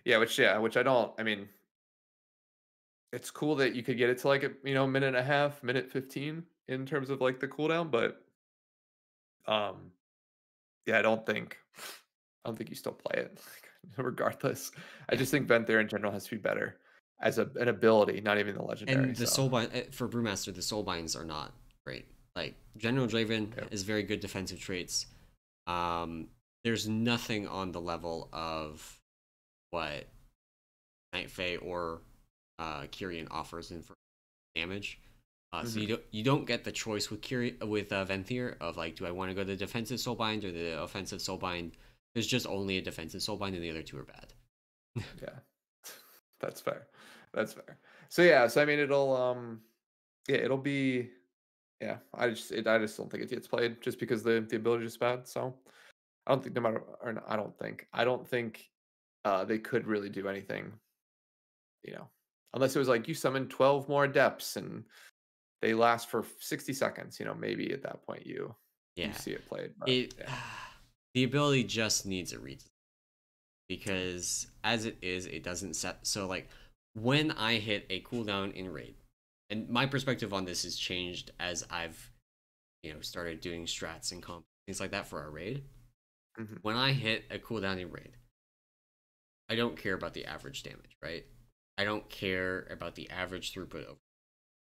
Which I don't. I mean, it's cool that you could get it to like a minute and a half, minute 15 in terms of like the cooldown, but yeah, I don't think you still play it regardless. I just think Venthyr in general has to be better as an ability, not even the legendary. And the soulbind for Brewmaster, the soulbinds are not great. Like General Draven is very good defensive traits. There's nothing on the level of what Night Fae or Kyrian offers in for damage. So you don't get the choice with Venthyr of like, do I want to go the defensive soulbind or the offensive soulbind? There's just only a defensive soulbind, and the other two are bad. Yeah, that's fair. That's fair. So I mean, it'll be. Yeah, I just don't think it gets played just because the ability is bad. So I don't think I don't think they could really do anything. Unless it was like you summon 12 more adepts and they last for 60 seconds. Maybe at that point you see it played. But, the ability just needs a redesign because as it is, it doesn't set. So like when I hit a cooldown in raid, and my perspective on this has changed as I've started doing strats and comp things like that for our raid. When I hit a cooldown in raid, I don't care about the average damage, right? I don't care about the average throughput of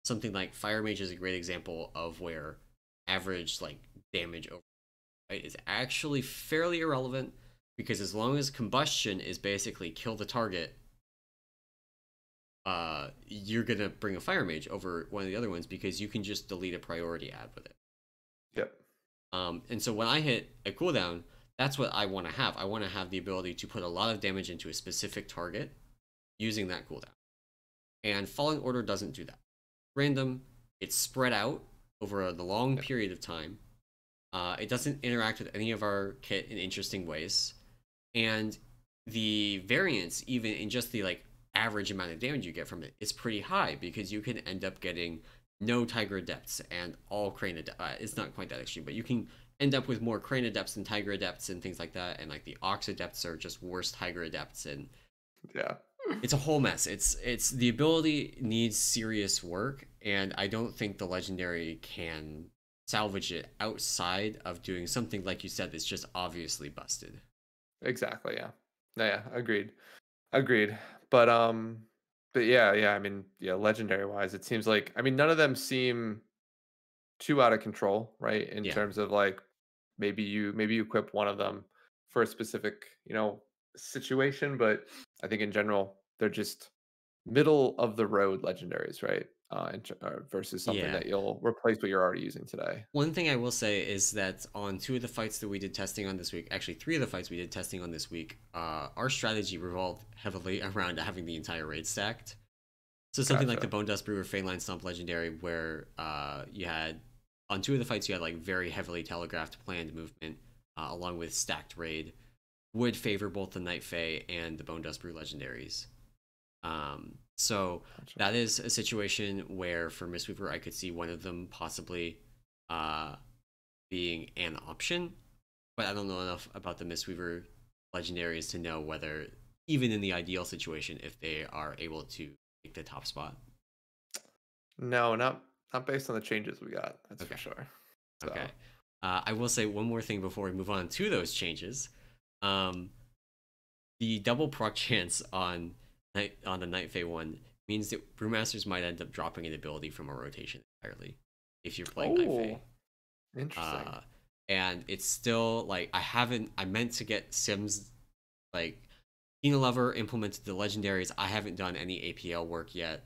something like Fire Mage is a great example of where average like damage over is actually fairly irrelevant because as long as combustion is basically kill the target, you're gonna bring a Fire Mage over one of the other ones because you can just delete a priority ad with it. Yep. And so when I hit a cooldown, that's what I want to have. I want to have the ability to put a lot of damage into a specific target using that cooldown. And Fallen Order doesn't do that. Random, it's spread out over the long period of time. It doesn't interact with any of our kit in interesting ways. And the variance, even in just the like average amount of damage you get from it, is pretty high because you can end up getting no Tiger Adepts and all Crane Adepts. It's not quite that extreme, but you can end up with more Crane Adepts and Tiger Adepts and things like that. And like the Ox Adepts are just worse Tiger Adepts, and it's a whole mess. It's the ability needs serious work, and I don't think the legendary can salvage it outside of doing something like you said that's just obviously busted. Exactly. Yeah. Agreed. But I mean, legendary wise, it seems like none of them seem too out of control, right? In terms of like maybe you equip one of them for a specific situation, but I think in general they're just middle of the road legendaries, right? Versus something that you'll replace what you're already using today. One thing I will say is that on 2 of the fights that we did testing on this week, actually 3 of the fights we did testing on this week, our strategy revolved heavily around having the entire raid stacked. So something like the Bone Dust Brewer Faneline Stomp Legendary, where you had on 2 of the fights you had like very heavily telegraphed planned movement, along with stacked raid, would favor both the Night Fae and the Bone Dust Brew Legendaries. So that is a situation where for Mistweaver I could see one of them possibly being an option, but I don't know enough about the Mistweaver Legendaries to know whether, even in the ideal situation, if they are able to take the top spot. No, not based on the changes we got. That's for sure. So. Okay. I will say one more thing before we move on to those changes. The double proc chance on the Night Fae one means that Brewmasters might end up dropping an ability from a rotation entirely if you're playing Night Fae. Interesting. And it's still like I meant to get Sims like Kina Lover implemented the legendaries. I haven't done any APL work yet.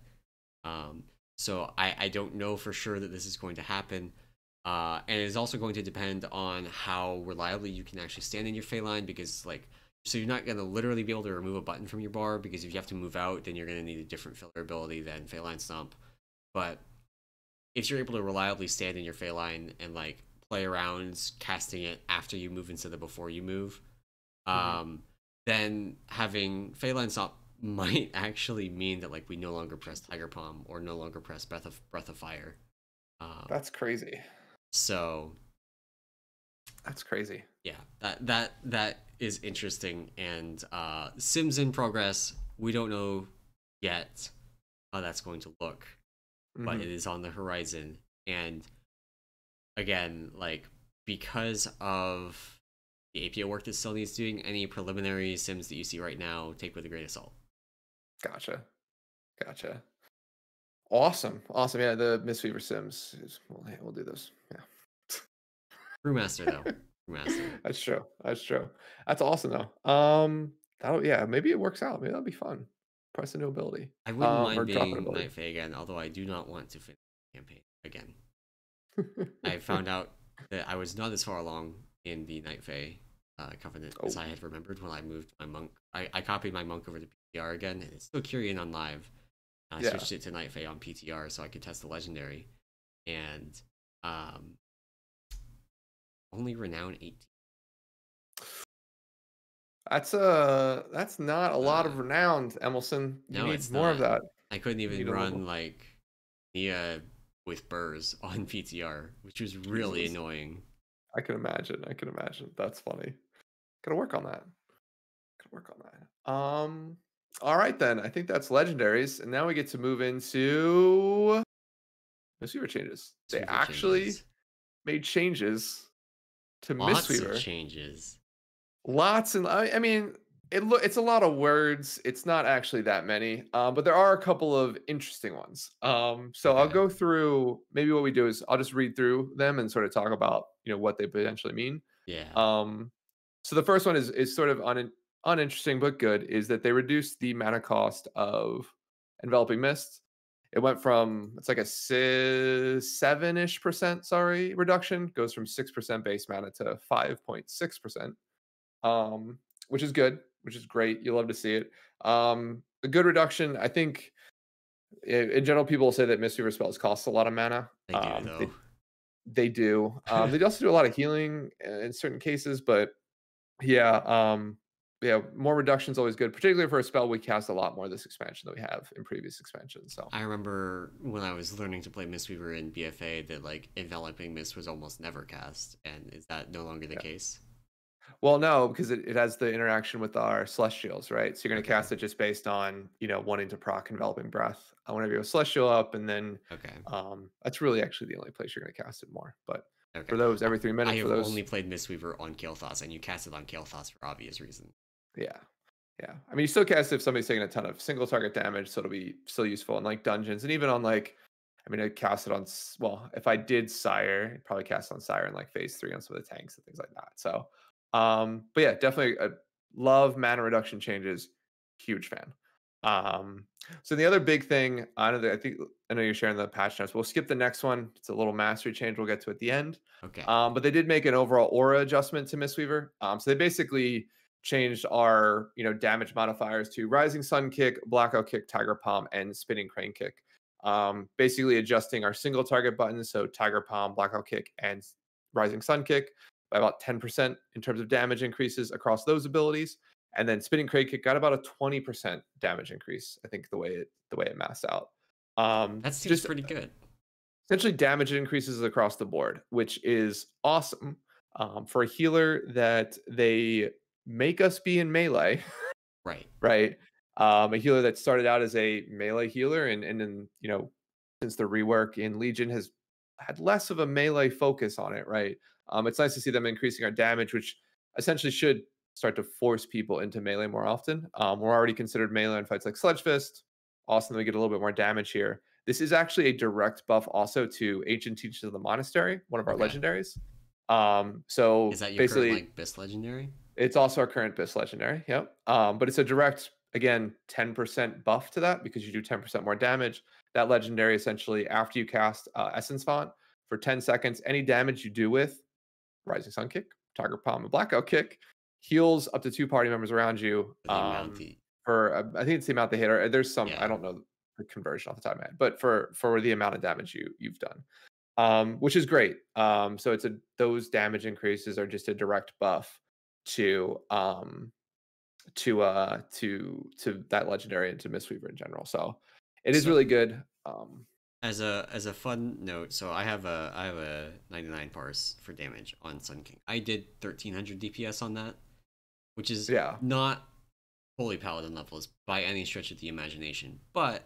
So I don't know for sure that this is going to happen. And it's also going to depend on how reliably you can actually stand in your Fae line, because like, so you're not going to literally be able to remove a button from your bar, because if you have to move out, then you're going to need a different filler ability than Fae line Stomp. But if you're able to reliably stand in your Fey line and like play around casting it after you move instead of before you move, Mhm. um, then having Fey line stop might actually mean that like we no longer press Tiger Palm or no longer press Breath of Fire. That's crazy. So That's crazy. yeah, that is interesting. And Sims in progress. We don't know yet how that's going to look, but it Mhm. is on the horizon. And again, like because of the APO work that still needs doing, any preliminary Sims that you see right now, take with a grain of salt. Gotcha. Gotcha. Awesome. Awesome. Yeah, the Mistweaver Sims we'll do those. Yeah. Brewmaster though, Brewmaster. That's true. That's true. That's awesome though. That'll yeah, maybe it works out. Maybe that'll be fun. Press a new ability. I wouldn't Or mind drop an being ability. Night Fae again, although I do not want to finish the campaign again. I found out that I was not as far along in the Night Fae Covenant Oh, as I had remembered when I moved my monk. I copied my monk over to PTR again, and it's still Kyrian on live. I yeah. switched it to Night Fae on PTR so I could test the legendary, and um, only renown 18. That's not a lot Uh, of renown, Emallson. You no, need it's more of not. that. I couldn't You even need a run little like Nia with burrs on PTR, which was really Jesus. annoying. I can imagine. I can imagine. That's funny. Gotta work on that. Gotta work on that. All right then. I think that's legendaries, and now we get to move into Mistweaver changes. They Mistweaver actually changes. made changes to Lots of Mistweaver. changes. Lots and I mean, it's a lot of words. It's not actually that many, but there are a couple of interesting ones. So I'll Okay. go through. Maybe what we do is I'll just read through them and sort of talk about what they potentially mean. Yeah. Um, so the first one is sort of uninteresting but good. Is that they reduced the mana cost of enveloping mist. It went from it's like a 7-ish% sorry reduction goes from 6% base mana to 5.6%, um, which is good, which is great. You love to see it. A good reduction. I think in general, people say that Mistweaver spells cost a lot of mana. They do though. They do. They also do a lot of healing in certain cases, but yeah, yeah, more reduction is always good, particularly for a spell we cast a lot more this expansion than we have in previous expansions. So I remember when I was learning to play Mistweaver in BFA that like enveloping mist was almost never cast, and is that no longer the yeah. case? Well, no, because it has the interaction with our celestials, right? So you're going to Okay. cast it just based on wanting to proc enveloping breath. Whenever you have a celestial up, and then Okay. that's really actually the only place you're going to cast it more. But Okay. for those I, every 3 I minutes, for have those, only played Mistweaver on Kael'thas, and you cast it on Kael'thas for obvious reasons. yeah, yeah. I mean, you still cast it if somebody's taking a ton of single target damage, so it'll be still useful in like dungeons, and even on like, I mean, I cast it on well, if I did Sire, I'd probably cast it on Sire in like phase 3 on some of the tanks and things like that. So, but yeah, definitely love mana reduction changes. Huge fan. Um, so the other big thing, I know you're sharing the patch notes. We'll skip the next one. It's a little mastery change we'll get to at the end. Okay. But they did make an overall aura adjustment to Mistweaver. So they basically changed our damage modifiers to Rising Sun Kick, Blackout Kick, Tiger Palm, and Spinning Crane Kick. Basically adjusting our single target buttons, so Tiger Palm, Blackout Kick, and Rising Sun Kick by about 10% in terms of damage increases across those abilities. And then Spinning Crane Kick got about a 20% damage increase, I think the way it massed out. That seems Just pretty good. essentially damage increases across the board, which is awesome for a healer that they make us be in melee. Right. Right? A healer that started out as a melee healer and then, since the rework in Legion has had less of a melee focus on it, right? It's nice to see them increasing our damage, which essentially should start to force people into melee more often. We're already considered melee in fights like Sledge Fist. Awesome that we get a little bit more damage here. This is actually a direct buff also to Ancient Teachers of the Monastery, one of our Okay. legendaries. Is So that your current basically like best legendary? it's also our current BIS legendary. Yep. But it's a direct, again, 10% buff to that because you do 10% more damage. That legendary essentially, after you cast Essence Font for 10 seconds, any damage you do with Rising Sun Kick, Tiger Palm, and Blackout Kick heals up to 2 party members around you. For the amount the For I think it's the amount they hit. Or there's some I yeah. don't know. the conversion off the top of my head, but for the amount of damage you've done, which is great. So those damage increases are just a direct buff to to that legendary and to Mistweaver in general. So it is So really good. as a fun note, so I have a 99 parse for damage on Sun King. I did 1300 DPS on that, which is Yeah. not fully paladin levels by any stretch of the imagination, but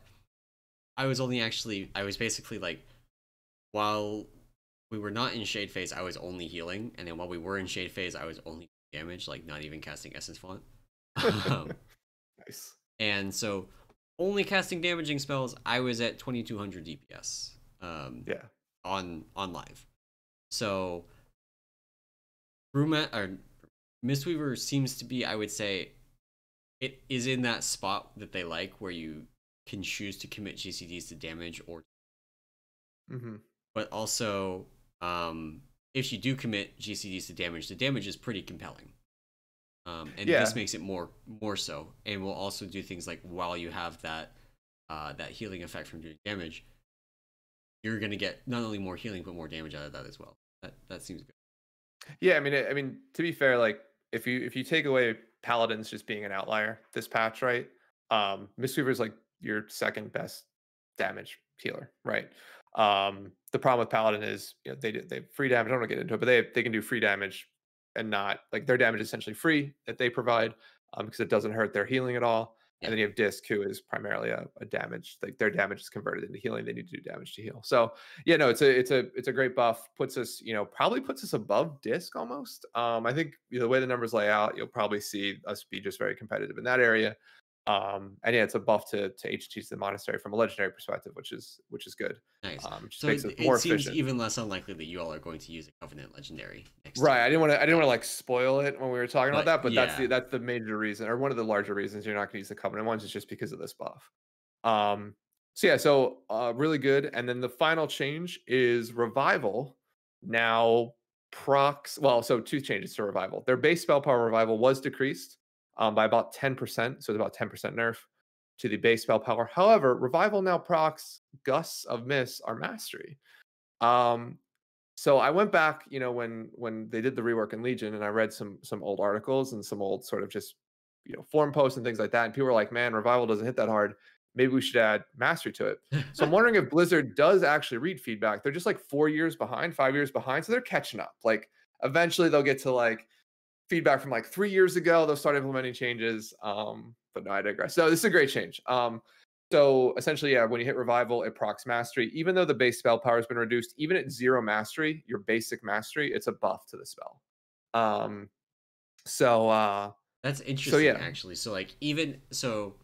I was basically like, while we were not in shade phase, I was only healing, and then while we were in shade phase, I was only damage, like not even casting essence font. Nice. And so only casting damaging spells, I was at 2200 DPS Yeah. on live. So Bruma or Mistweaver seems to be, I would say, it is in that spot that they like where you can choose to commit GCDs to damage, or Hmm. but also if you do commit GCDs to damage, the damage is pretty compelling. And Yeah. this makes it more so, and will also do things like, while you have that that healing effect from doing damage, you're gonna get not only more healing but more damage out of that as well. That seems good. Yeah, I mean, to be fair, like if you take away paladins just being an outlier this patch, right? Mistweaver is like your second best damage healer, right? The problem with paladin is, you know, they have free damage. I don't want to get into it, but they can do free damage and not like their damage is essentially free that they provide, because it doesn't hurt their healing at all. And Yeah, then you have Disc, who is primarily a damage, like their damage is converted into healing. They need to do damage to heal. So yeah, no, it's a great buff. Puts us, you know, probably puts us above Disc almost. I think, you know, the way the numbers lay out, you'll probably see us be just very competitive in that area. And yeah, it's a buff to HTs the monastery from a legendary perspective, which is good. nice. Just So makes us it more seems efficient. even less unlikely that you all are going to use a Covenant legendary next Right. year. I didn't want to like spoil it when we were talking about But that, but yeah, that's the major reason, or one of the larger reasons you're not going to use the Covenant ones, is just because of this buff. Um, so yeah, really good. And then the final change is Revival now procs. Well, so two changes to Revival. Their base spell power Revival was decreased by about 10%, so it's about 10% nerf to the base spell power. However, Revival now procs Gusts of Miss, our mastery. Um, so I went back, you know, when they did the rework in Legion, and I read some old articles and some old sort of just, you know, forum posts and things like that. And people were like, "Man, Revival doesn't hit that hard. Maybe we should add Mastery to it." So I'm wondering if Blizzard does actually read feedback. They're just like 4 years behind, 5 years behind, so they're catching up. Like eventually they'll get to like feedback from like 3 years ago. They'll start implementing changes. But no, I digress. So this is a great change. So essentially, yeah, when you hit Revival, it procs Mastery. Even though the base spell power has been reduced, even at 0 Mastery, your basic Mastery, it's a buff to the spell. Um, so that's so interesting yeah. actually. So like, even so,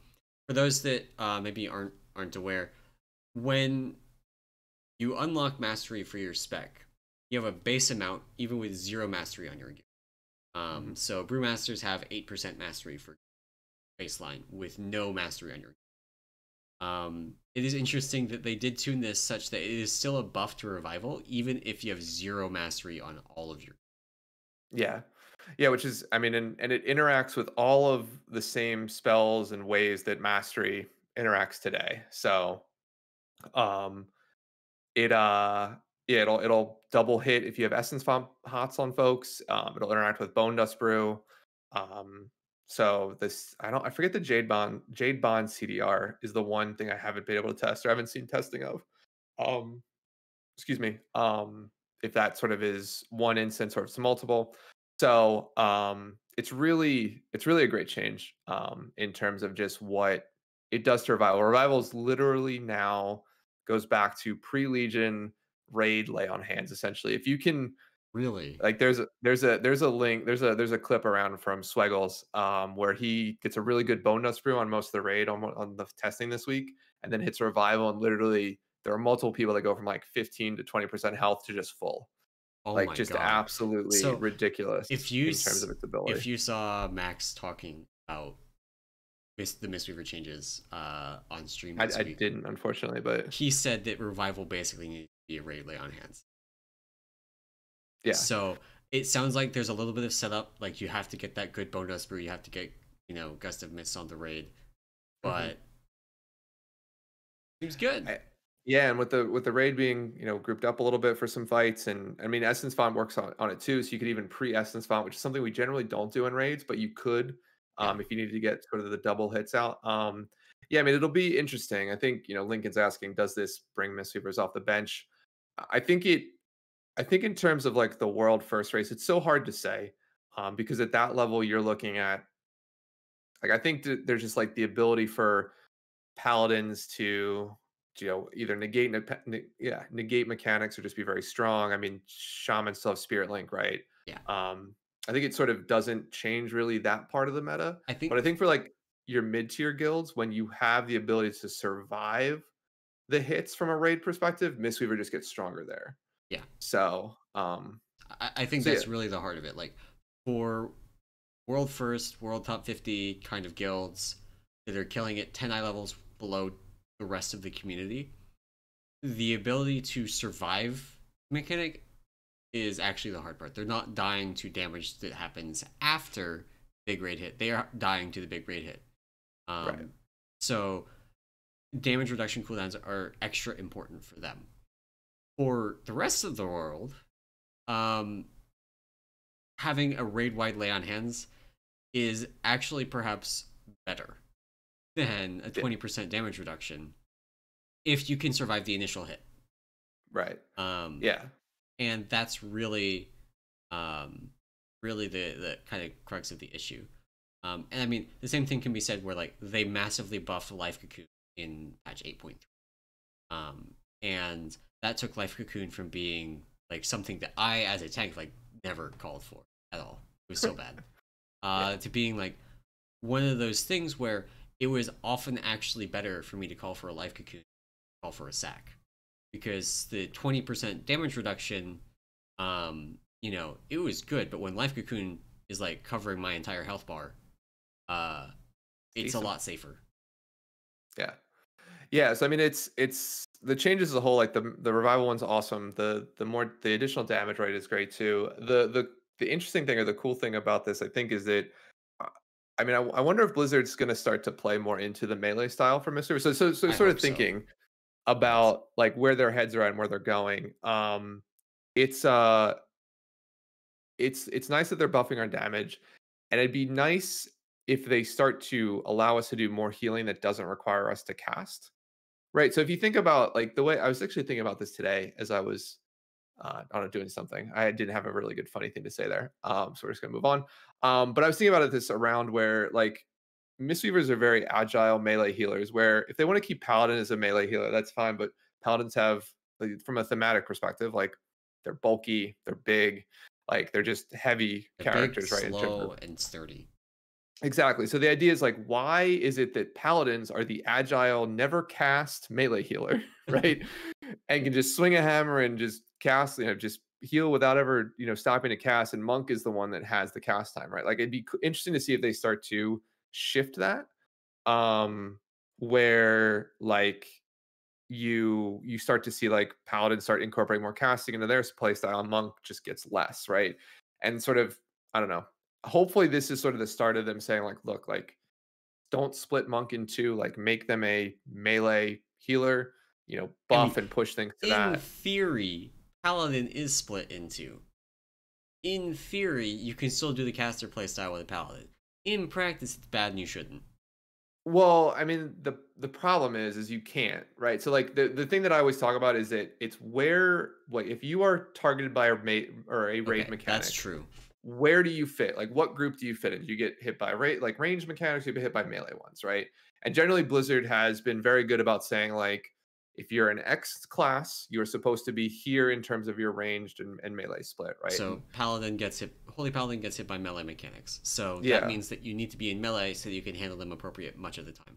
for those that maybe aren't aware, when you unlock mastery for your spec, you have a base amount even with 0 mastery on your gear. Mhm. So brewmasters have 8% mastery for baseline with no mastery on your gear. It is interesting that they did tune this such that it is still a buff to revival even if you have 0 mastery on all of your. Yeah. Yeah, which is, I mean, and it interacts with all of the same spells and ways that Mastery interacts today. So um it yeah, it'll double hit if you have Essence Font Hots on folks. It'll interact with Bone Dust Brew. Um, so this I forget the Jade Bond CDR is the one thing I haven't been able to test or haven't seen testing of. Um, excuse me. If that sort of is one instance or if it's multiple. So it's really a great change in terms of just what it does to Revival. Revival is literally now goes back to pre-Legion raid lay on hands essentially. If you can, Really? like, there's a link, there's a clip around from Sweggles where he gets a really good bone nut brew on most of the raid on the testing this week, and then hits Revival, and literally there are multiple people that go from like 15 to 20% health to just full, Oh like my just god. absolutely So ridiculous in terms of its ability. if you saw Max talking about the Mistweaver changes on stream this I week, didn't, unfortunately, but he said that revival basically needs to be a raid lay on hands. yeah. So it sounds like there's a little bit of setup, like you have to get that good bone dust brew, you have to get, you know, gust of mist on the raid, Mhm. but Seems good. Yeah, and with the raid being, grouped up a little bit for some fights, and I mean Essence Font works on it too, so you could even pre-Essence Font, which is something we generally don't do in raids, but you could Yeah. if you needed to get sort of the double hits out. Yeah, I mean it'll be interesting. I think, Lincoln's asking, does this bring Mistweavers off the bench? I think I think in terms of like the world first race, it's so hard to say. Because at that level you're looking at, like, I think that there's just like the ability for paladins to, either negate mechanics or just be very strong. I mean, shamans still have spirit link, right? Yeah. I think it sort of doesn't change really that part of the meta, I but I think think for like your mid-tier guilds, when you have the ability to survive the hits from a raid perspective, Mistweaver just gets stronger there. yeah. So I think so yeah. that's really the heart of it. Like for world first, world top 50 kind of guilds that are killing it 10 eye levels below the rest of the community, the ability to survive mechanic is actually the hard part. They're not dying to damage that happens after big raid hit. They are dying to the big raid hit. Right. So damage reduction cooldowns are extra important for them. For the rest of the world, um, having a raid wide lay on hands is actually perhaps better than a Yeah. 20% damage reduction if you can survive the initial hit. Right. Um, Yeah. and that's really, really the kind of crux of the issue. And I mean, the same thing can be said where like they massively buffed Life Cocoon in patch 8.3. And that took Life Cocoon from being like something that I, as a tank, like never called for at all. It was so bad. Yeah. To being like one of those things where it was often actually better for me to call for a Life Cocoon, call for a sack, because the 20% damage reduction, it was good. But when Life Cocoon is like covering my entire health bar, it's a Decent. lot safer. Yeah. Yeah, so I mean, it's the changes as a whole. Like the revival one's awesome. The additional damage rate is great too. The interesting thing or the cool thing about this, I think, is that uh, I mean, I wonder if Blizzard's going to start to play more into the melee style for Mystery. So I sort of hope so. thinking I hope so. about like where their heads are at and where they're going. It's uh, it's nice that they're buffing our damage, and it'd be nice if they start to allow us to do more healing that doesn't require us to cast. Right, so if you think about, like, the way I was actually thinking about this today as I was, I don't know, doing something. I didn't have a really good funny thing to say there, so we're just gonna move on. But I was thinking about it this around where, like, Mistweavers are very agile melee healers, where if they wanna keep Paladin as a melee healer, that's fine, but Paladins have, like, from a thematic perspective, like, they're bulky, they're big, like, they're just heavy They're big, characters, right, in terms of. slow, and sturdy. Exactly. So the idea is like, why is it that paladins are the agile, never cast melee healer, right? And can just swing a hammer and just cast, just heal without ever, stopping to cast. And monk is the one that has the cast time, right? Like it'd be interesting to see if they start to shift that, um, where like you start to see like paladins start incorporating more casting into their play style, and monk just gets less, right? And sort of, I don't know. Hopefully this is sort of the start of them saying like, look, like, don't split monk in two, like make them a melee healer, I mean, buff and push things to in that. theory, Paladin is split into. In theory, you can still do the caster playstyle with a Paladin. In practice, it's bad and you shouldn't. Well, I mean, the problem is you can't, right? So like the thing that I always talk about is that it's where, like, if you are targeted by a mate or a raid Okay, that's mechanic, true. where do you fit? Like, what group do you fit in? Do you get hit by like range mechanics? You get hit by melee ones, right? And generally, Blizzard has been very good about saying like, if you're an X class, you're supposed to be here in terms of your ranged and melee split, right? So And Holy Paladin gets hit by melee mechanics. So that yeah, means that you need to be in melee so that you can handle them appropriate much of the time.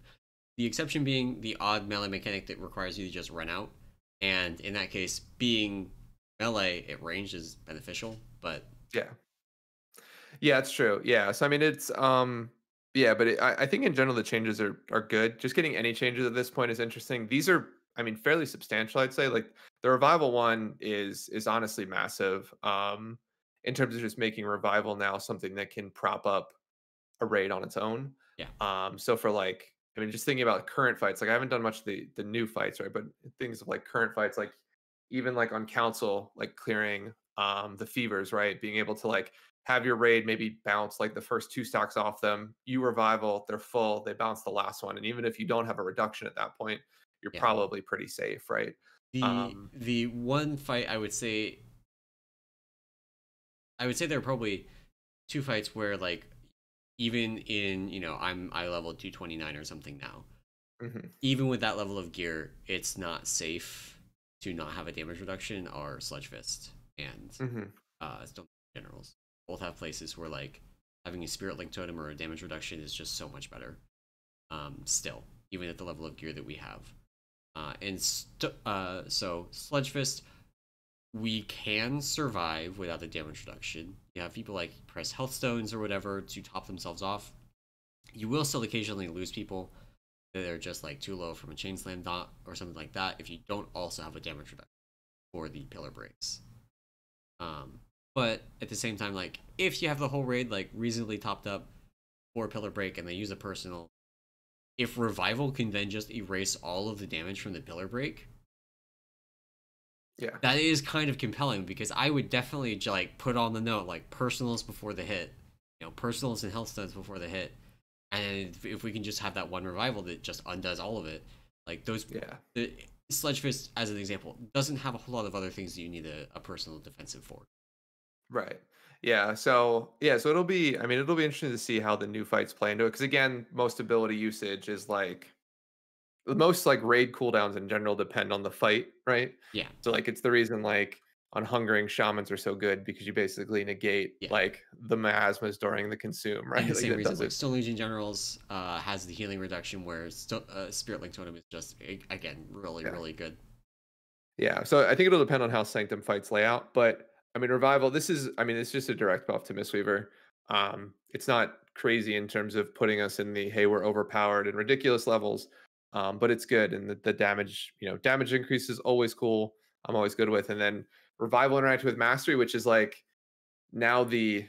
The exception being the odd melee mechanic that requires you to just run out. And in that case, being melee at range is beneficial, but yeah, yeah, it's true. Yeah, so I mean, it's yeah, but I think in general the changes are good. Just getting any changes at this point is interesting. These are, I mean, fairly substantial, I'd say. Like the revival one is honestly massive. In terms of just making revival now something that can prop up a raid on its own. yeah. So for like, I mean, just thinking about current fights, like I haven't done much of the new fights, right? But things of like current fights, like even like on council, like clearing the fevers, right? Being able to like have your raid maybe bounce like the first two stacks off them, you revival, they're full, they bounce the last one. And even if you don't have a reduction at that point, you're Yeah. probably pretty safe, right? The one fight I would say there are probably two fights where like even in, I'm I level 229 or something now. Mhm, Even with that level of gear, it's not safe to not have a damage reduction are Sludge Fist and mhm. Stone Generals. Both have places where like having a Spirit Link Totem or a damage reduction is just so much better. Still, even at the level of gear that we have. So Sludge Fist, we can survive without the damage reduction. You have people like press health stones or whatever to top themselves off. You will still occasionally lose people that are just like too low from a chain slam dot or something like that if you don't also have a damage reduction for the pillar breaks. But at the same time, like if you have the whole raid like reasonably topped up for a pillar break and they use a personal, if revival can then just erase all of the damage from the pillar break, Yeah. that is kind of compelling because I would definitely like put on the note like personals before the hit, personals and health stones before the hit, and if we can just have that one revival that just undoes all of it, like those. Yeah. The Sledge Fist, as an example, doesn't have a whole lot of other things that you need a personal defensive for. Right. Yeah. So it'll be. I mean, it'll be interesting to see how the new fights play into it. Because again, most ability usage is like the most like raid cooldowns in general depend on the fight, right? Yeah, So like it's the reason like on hungering shamans are so good because you basically negate yeah. like the miasmas during the consume, And right? the Like same that reason, does like it. Stone Legion Generals has the healing reduction, where Spirit Link Totem is just again really Yeah. really good. Yeah. So I think it'll depend on how Sanctum fights lay out. But I mean, Revival, I mean, it's just a direct buff to Mistweaver. It's not crazy in terms of putting us in the, hey, we're overpowered and ridiculous levels. But it's good. And the damage, damage increase is always cool. I'm always good with. And then Revival interact with Mastery, which is like now the,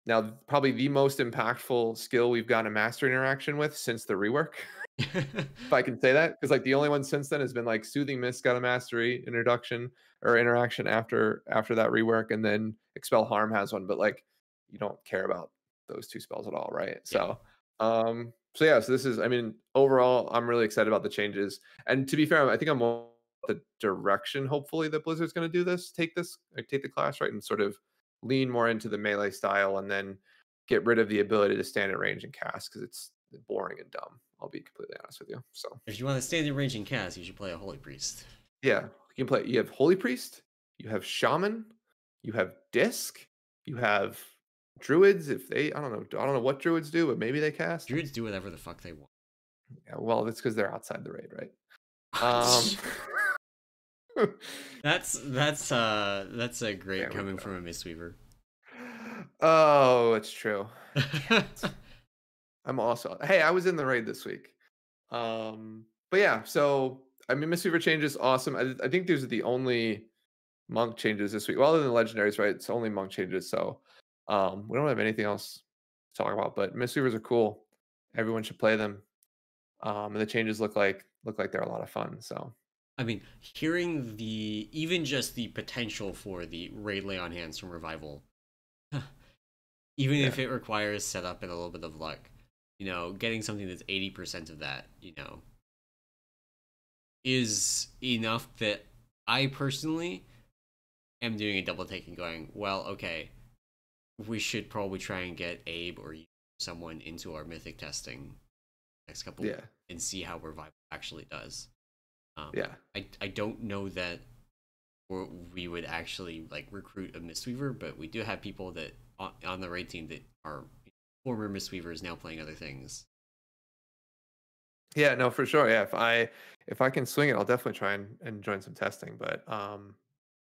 now probably the most impactful skill we've gotten a Mastery interaction with since the rework. If I can say that, because like the only one since then has been like Soothing Mist got a mastery introduction or interaction after that rework, and then Expel Harm has one, but like you don't care about those two spells at all, right? Yeah. So yeah, so this is, I mean, overall, I'm really excited about the changes. And to be fair, I think I'm more the direction, hopefully, that Blizzard's going to do this, take the class, right, and sort of lean more into the melee style, and then get rid of the ability to stand at range and cast because it's boring and dumb. I'll be completely honest with you. So If you want to stand in range and cast, you should play a Holy Priest. yeah, you can play. You have Holy Priest, you have Shaman, you have Disc, you have Druids. If they, I don't know what Druids do, but maybe they cast. Druids do whatever the fuck they want. Yeah, well, that's because they're outside the raid, right? Um, That's a great there we coming go. from a Mistweaver. Oh, it's true. Damn it. I'm also. Hey, I was in the raid this week. But yeah, so I mean, Mistweaver changes awesome. I think these are the only monk changes this week. Well, other than legendaries, right? It's only monk changes. So we don't have anything else to talk about. But Mistweavers are cool. Everyone should play them. And the changes look like they're a lot of fun. So I mean, hearing even just the potential for the raid lay on hands from revival, even yeah, if it requires setup and a little bit of luck, getting something that's 80% of that, is enough that I personally am doing a double take and going, well, okay, we should probably try and get Abe or someone into our mythic testing next couple weeks yeah, and see how revival actually does. yeah, I don't know that we would actually like recruit a Mistweaver, but we do have people that on the raid team that are former Mistweavers now playing other things. yeah. No, for sure. Yeah, if I can swing it, I'll definitely try and join some testing. But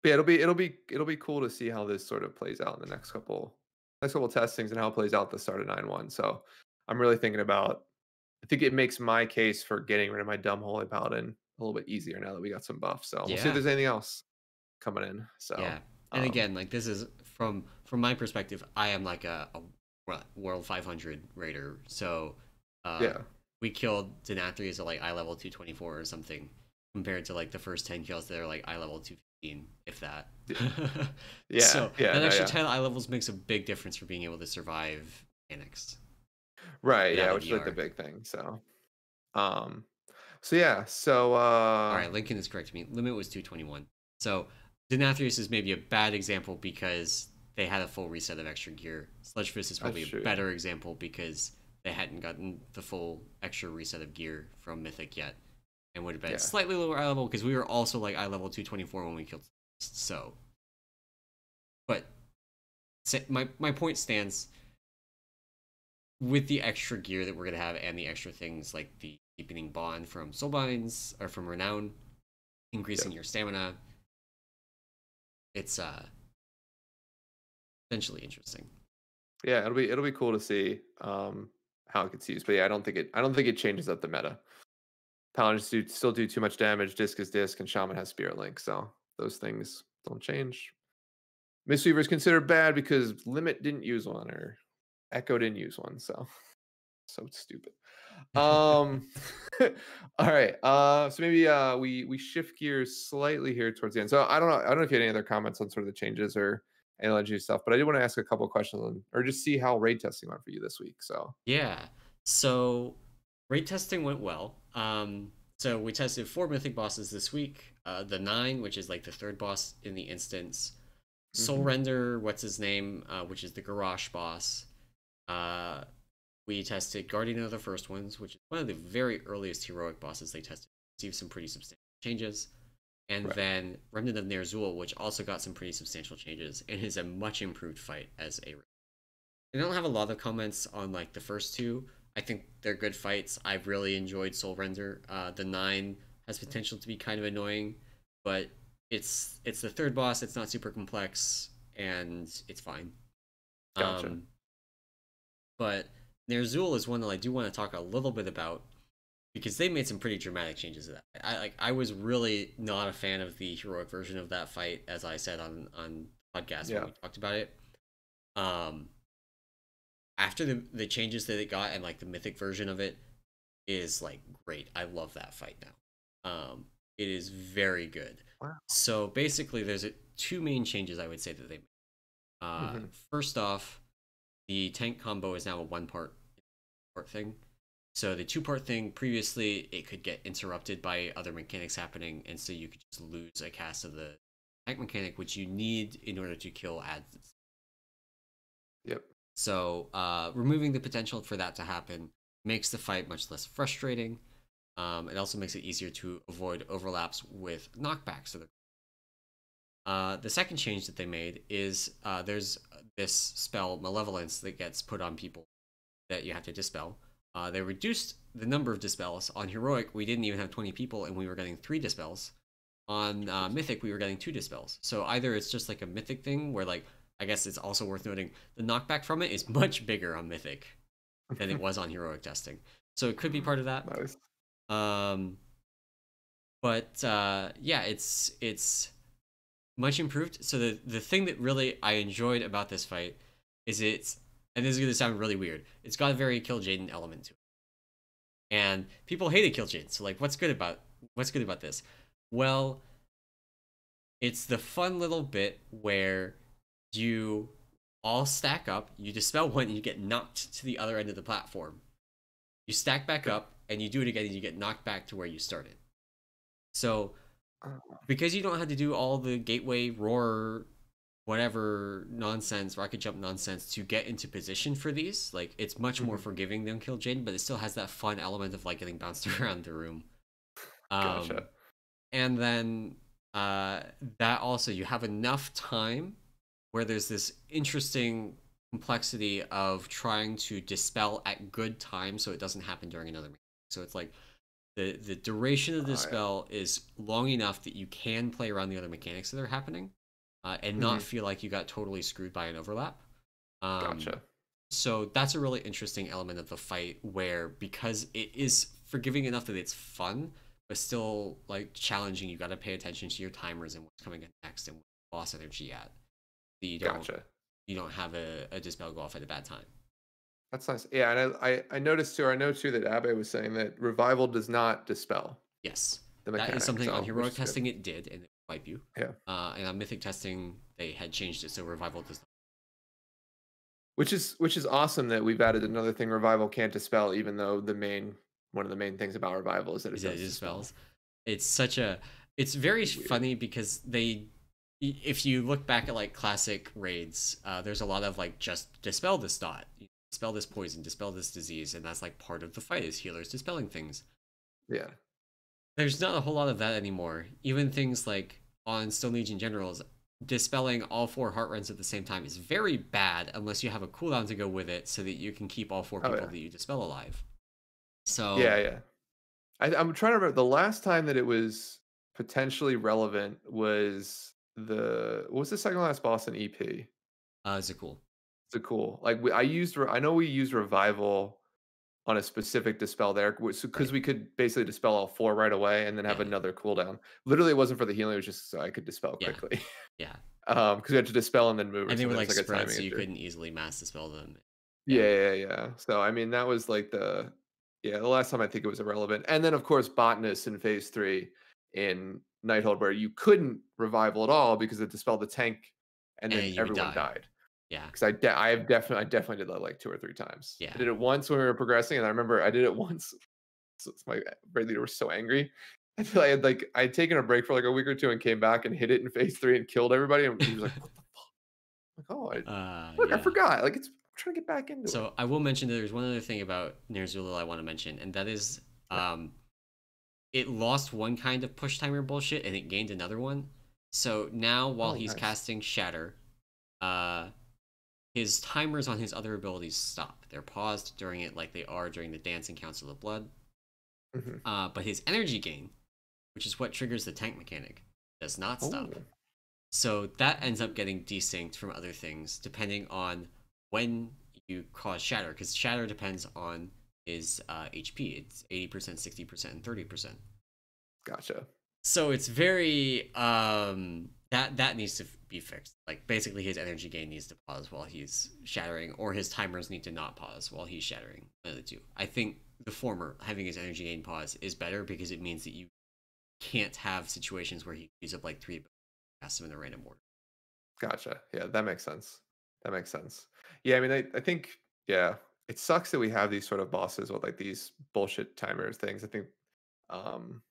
yeah, it'll be cool to see how this sort of plays out in the next couple testings and how it plays out at the start of 9-1. So I'm really thinking about. I think it makes my case for getting rid of my dumb holy paladin a little bit easier now that we got some buffs. So we'll see if Yeah, there's anything else coming in. So yeah. And again, like this is from my perspective, I am like a World 500 raider, so yeah, we killed Denathrius at like eye level 224 or something, compared to like the first 10 kills that are like eye level 215, if that. Yeah, So yeah, that no, extra yeah. 10 eye levels makes a big difference for being able to survive mechanics Right, without yeah, a which is like the VR. big thing. Um, so yeah, All right, Lincoln is correcting me. Limit was 221. So Denathrius is maybe a bad example because they had a full reset of extra gear. Sludgefish is that's probably a true. Yeah, better example because they hadn't gotten the full extra reset of gear from Mythic yet, and would have been yeah, slightly lower eye level because we were also like eye level 224 when we killed. So, but my point stands with the extra gear that we're gonna have and the extra things like the deepening bond from soulbinds or from renown, increasing yep. your stamina. It's potentially interesting. Yeah, it'll be cool to see how it gets used. But yeah, I don't think it changes up the meta. Paladins still do too much damage. Disc is disc, and Shaman has Spirit Link, so those things don't change. Mistweaver is considered bad because Limit didn't use one or Echo didn't use one, so stupid. Um, all right. So maybe we shift gears slightly here towards the end. So I don't know if you had any other comments on sort of the changes or any Legendary stuff, but I did want to ask a couple of questions on, or just see how raid testing went for you this week. So Yeah. So raid testing went well. So we tested 4 mythic bosses this week. The 9, which is like the third boss in the instance. Soul hmm Render, what's his name, which is the garage boss. Uh, we tested Guardian of the First Ones, which is one of the very earliest heroic bosses they tested. Received some pretty substantial changes. And right. then Remnant of Ner'zhul, which also got some pretty substantial changes and is a much improved fight as a. I don't have a lot of comments on like the first two. I think they're good fights. I've really enjoyed Soul Render. The 9 has potential to be kind of annoying, but it's the third boss. It's not super complex, and it's fine. Gotcha. Um, but Ner'zhul is one that I do want to talk a little bit about because they made some pretty dramatic changes to that. I was really not a fan of the heroic version of that fight, as I said on podcast when Yeah. we talked about it. Um, After the changes that it got and like the mythic version of it is like great. I love that fight now. It is very good. Wow. So basically, there's two main changes I would say that they made. hmm First off, the tank combo is now a one part thing. So the 2 part thing previously it could get interrupted by other mechanics happening, and so you could just lose a cast of the tank mechanic, which you need in order to kill ads. Yep. So removing the potential for that to happen makes the fight much less frustrating. It also makes it easier to avoid overlaps with knockbacks. The second change that they made is there's this spell Malevolence that gets put on people that you have to dispel. They reduced the number of dispels. On Heroic, we didn't even have 20 people and we were getting 3 dispels. On Mythic, we were getting 2 dispels. So either it's just like a Mythic thing where, like, I guess it's also worth noting the knockback from it is much bigger on Mythic than it was on Heroic testing. So it could be part of that. Nice. Um, but yeah, it's much improved. So the thing that really I enjoyed about this fight is it's, and this is gonna sound really weird, it's got a very Kill Jaden element to it. And people hated Kill Jaden. So like what's good about this? Well, it's the fun little bit where you all stack up, you dispel one, and you get knocked to the other end of the platform. You stack back up, and you do it again, and you get knocked back to where you started. So, Oh, because you don't have to do all the gateway roar, whatever nonsense, rocket jump nonsense to get into position for these, like it's much more mhm. forgiving than Kill Jane, but it still has that fun element of like getting bounced around the room. Um, Gotcha. and then that also you have enough time where there's this interesting complexity of trying to dispel at good time so it doesn't happen during another meeting. So it's like the duration of the Oh, yeah. spell is long enough that you can play around the other mechanics that are happening and not hmm feel like you got totally screwed by an overlap. Um, Gotcha. so that's a really interesting element of the fight where because it is forgiving enough that it's fun, but still like challenging, you got to pay attention to your timers and what's coming in next and what boss energy at. That Gotcha. you don't have a dispel go off at a bad time. That's nice. Yeah, and I noticed too. I know too that Abe was saying that revival does not dispel Yes, the that is mechanic, something on so which heroic is good. testing it did, and it would wipe you. Yeah. And on mythic testing, they had changed it so revival does not. Which is awesome that we've added another thing revival can't dispel, even though the main one of the main things about revival is that it Is that it does dispel. dispels. It's such a. It's very It's weird. funny because they. If you look back at like classic raids, there's a lot of like just dispel this dot, dispel this poison, dispel this disease, and that's like part of the fight is healers dispelling things. Yeah. There's not a whole lot of that anymore. Even things like on Stone Legion Generals, dispelling all 4 heart runs at the same time is very bad unless you have a cooldown to go with it so that you can keep all 4 Oh people yeah. that you dispel alive. So Yeah, yeah. I'm trying to remember the last time that it was potentially relevant was what was the second last boss in EP? Zakul. So cool. Like I know we used revival on a specific dispel there Right. because we could basically dispel all 4 right away and then have Yeah. another cooldown. Literally, it wasn't for the healing; it was just so I could dispel Yeah. quickly. Yeah. Because we had to dispel and then move or And they were something. It was like like a spread timing so you issue. couldn't easily mass dispel them. Yeah. Yeah, yeah, yeah. So I mean, that was like the last time I think it was irrelevant. And then of course Botanist in phase 3 in Nighthold where you couldn't revival at all because it dispelled the tank and then And you would everyone die. died. Yeah. Because I definitely did that like 2 or 3 times. I Yeah. did it once when we were progressing, and I remember I did it once. So my raid leader was so angry. I feel I had taken a break for like a week or 2 and came back and hit it in phase 3 and killed everybody. And he was like, "What the fuck?" I'm like, "Oh, look, I Yeah. forgot. Like I'm trying to get back into it." So I will mention that there's one other thing about Nerzulil I want to mention, and that is Yeah. it lost one kind of push timer bullshit and it gained another one. So now while Oh, he's nice. casting Shatter, uh his timers on his other abilities stop. They're paused during it like they are during the Dance and Council of Blood. Mhm. But his energy gain, which is what triggers the tank mechanic, does not Oh, stop. So that ends up getting desynced from other things depending on when you cause Shatter, because Shatter depends on his HP. It's 80%, 60%, and 30%. gotcha. So it's very that needs to be fixed. Like basically his energy gain needs to pause while he's shattering, or his timers need to not pause while he's shattering. One of the two. I think the former, having his energy gain pause, is better because it means that you can't have situations where he use up like 3 cast them in a random order. Gotcha. Yeah, that makes sense. That makes sense. Yeah, I mean, I think, yeah, it sucks that we have these sort of bosses with like these bullshit timers things. I think um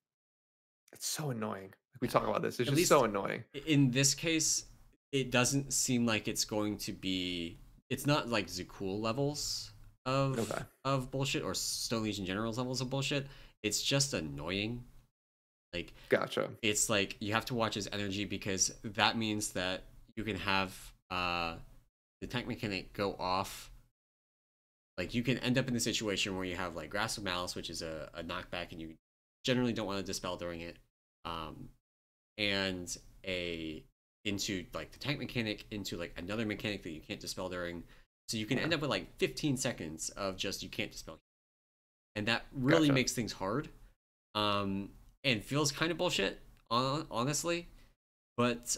it's so annoying. Like we Yeah. talk about this, it's At just least so annoying. in this case, it doesn't seem like it's going to be. It's not like Zakul levels Okay. of bullshit or Stone Legion Generals levels of bullshit. It's just annoying. Like Gotcha. it's like you have to watch his energy because that means that you can have the tank mechanic go off. Like you can end up in a situation where you have like Grasp of Malice, which is a knockback, and you generally don't want to dispel during it. Um, and a into like the tank mechanic into like another mechanic that you can't dispel during. So you can Okay. end up with like 15 seconds of just you can't dispel. And that really Gotcha. makes things hard. And feels kind of bullshit, honestly. But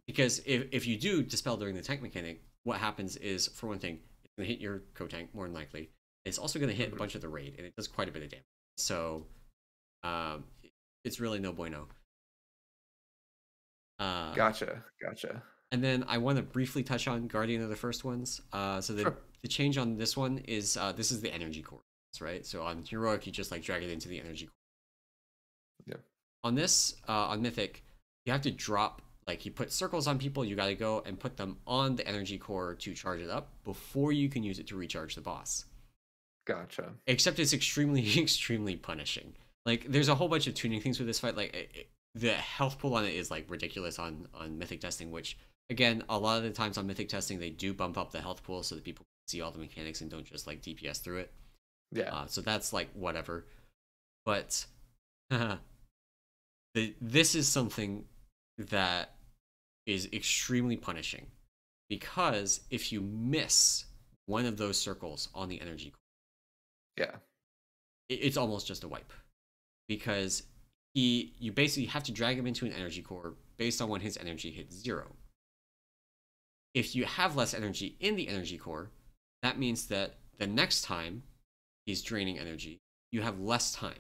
because if you do dispel during the tank mechanic, what happens is, for one thing, it's gonna hit your co-tank more than likely. It's also gonna hit a Mhm. bunch of the raid, and it does quite a bit of damage. So um, it's really no bueno. Uh, Gotcha. Gotcha. And then I want to briefly touch on Guardian of the First Ones. So Sure. the change on this one is this is the energy core, right? So on Heroic, you just like drag it into the energy core. Yeah. On this, on Mythic, you have to drop, like you put circles on people, you got to go and put them on the energy core to charge it up before you can use it to recharge the boss. Gotcha. Except it's extremely, extremely punishing. Like there's a whole bunch of tuning things with this fight. Like the health pool on it is like ridiculous on Mythic testing, which again, a lot of the times on Mythic testing, they do bump up the health pool so that people can see all the mechanics and don't just like DPS through it. Yeah. So that's like whatever. But this is something that is extremely punishing because if you miss one of those circles on the energy core, Yeah. it's almost just a wipe because you basically have to drag him into an energy core based on when his energy hits 0. If you have less energy in the energy core, that means that the next time he's draining energy, you have less time.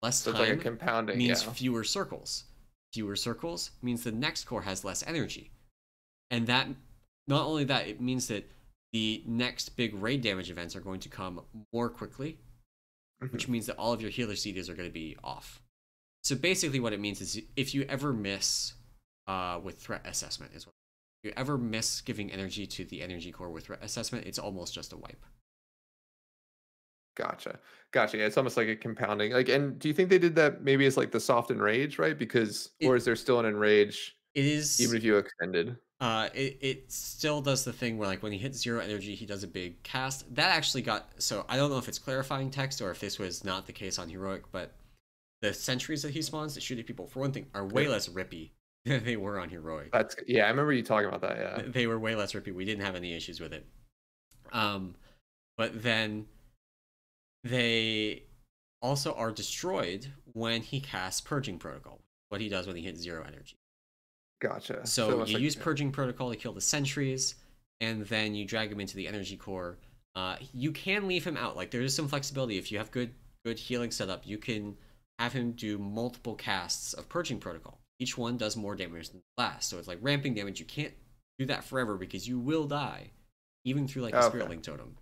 Less So it's like a time compounding, means yeah. fewer circles. Fewer circles means the next core has less energy. And that, not only that, it means that the next big raid damage events are going to come more quickly, which means that all of your healer CDs are going to be off. So basically what it means is if you ever miss with threat assessment, is what if you ever miss giving energy to the energy core with threat assessment, it's almost just a wipe. Gotcha. Gotcha. Yeah, it's almost like a compounding. Like, and do you think they did that maybe as like the soft enrage, right? Because, or It is there still an enrage it even is if you extended? it still does the thing where like when he hits 0 energy, he does a big cast. That actually got, so I don't know if it's clarifying text or if this was not the case on heroic, but the sentries that he spawns that shoot at people, for one thing, are way Yeah. less rippy than they were on heroic. That's yeah. I remember you talking about that. Yeah. They were way less rippy. We didn't have any issues with it. But then they also are destroyed when he casts Purging Protocol, what he does when he hits 0 energy. Gotcha. So almost you like, use Purging Protocol to kill the sentries, and then you drag him into the energy core. You can leave him out. Like there is some flexibility. If you have good healing setup, you can have him do multiple casts of Purging Protocol. Each one does more damage than the last. So it's like ramping damage. You can't do that forever because you will die, even through like a Spirit Link Totem.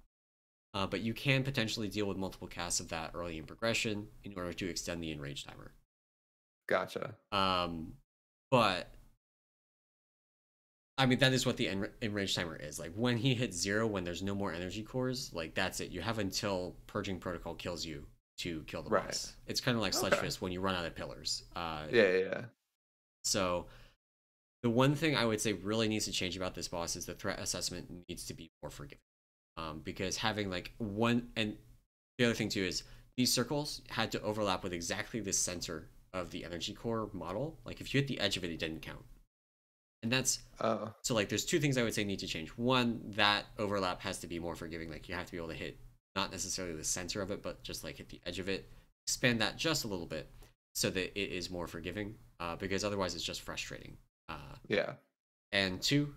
But you can potentially deal with multiple casts of that early in progression in order to extend the enrage timer. Gotcha. But I mean, that is what the enrage timer is. Like when he hits 0, when there's no more energy cores, like that's it. You have until Purging Protocol kills you to kill the boss. It's kind of like Sledge Fist when you run out of pillars. Yeah. So the one thing I would say really needs to change about this boss is the threat assessment needs to be more forgiving. Because having like one, and the other thing too is these circles had to overlap with exactly the center of the energy core model. Like if you hit the edge of it, it didn't count. And that's so like there's two things I would say need to change. One, that overlap has to be more forgiving. Like you have to be able to hit not necessarily the center of it, but just like hit the edge of it. Expand that just a little bit so that it is more forgiving. Because otherwise it's just frustrating. Yeah. And two,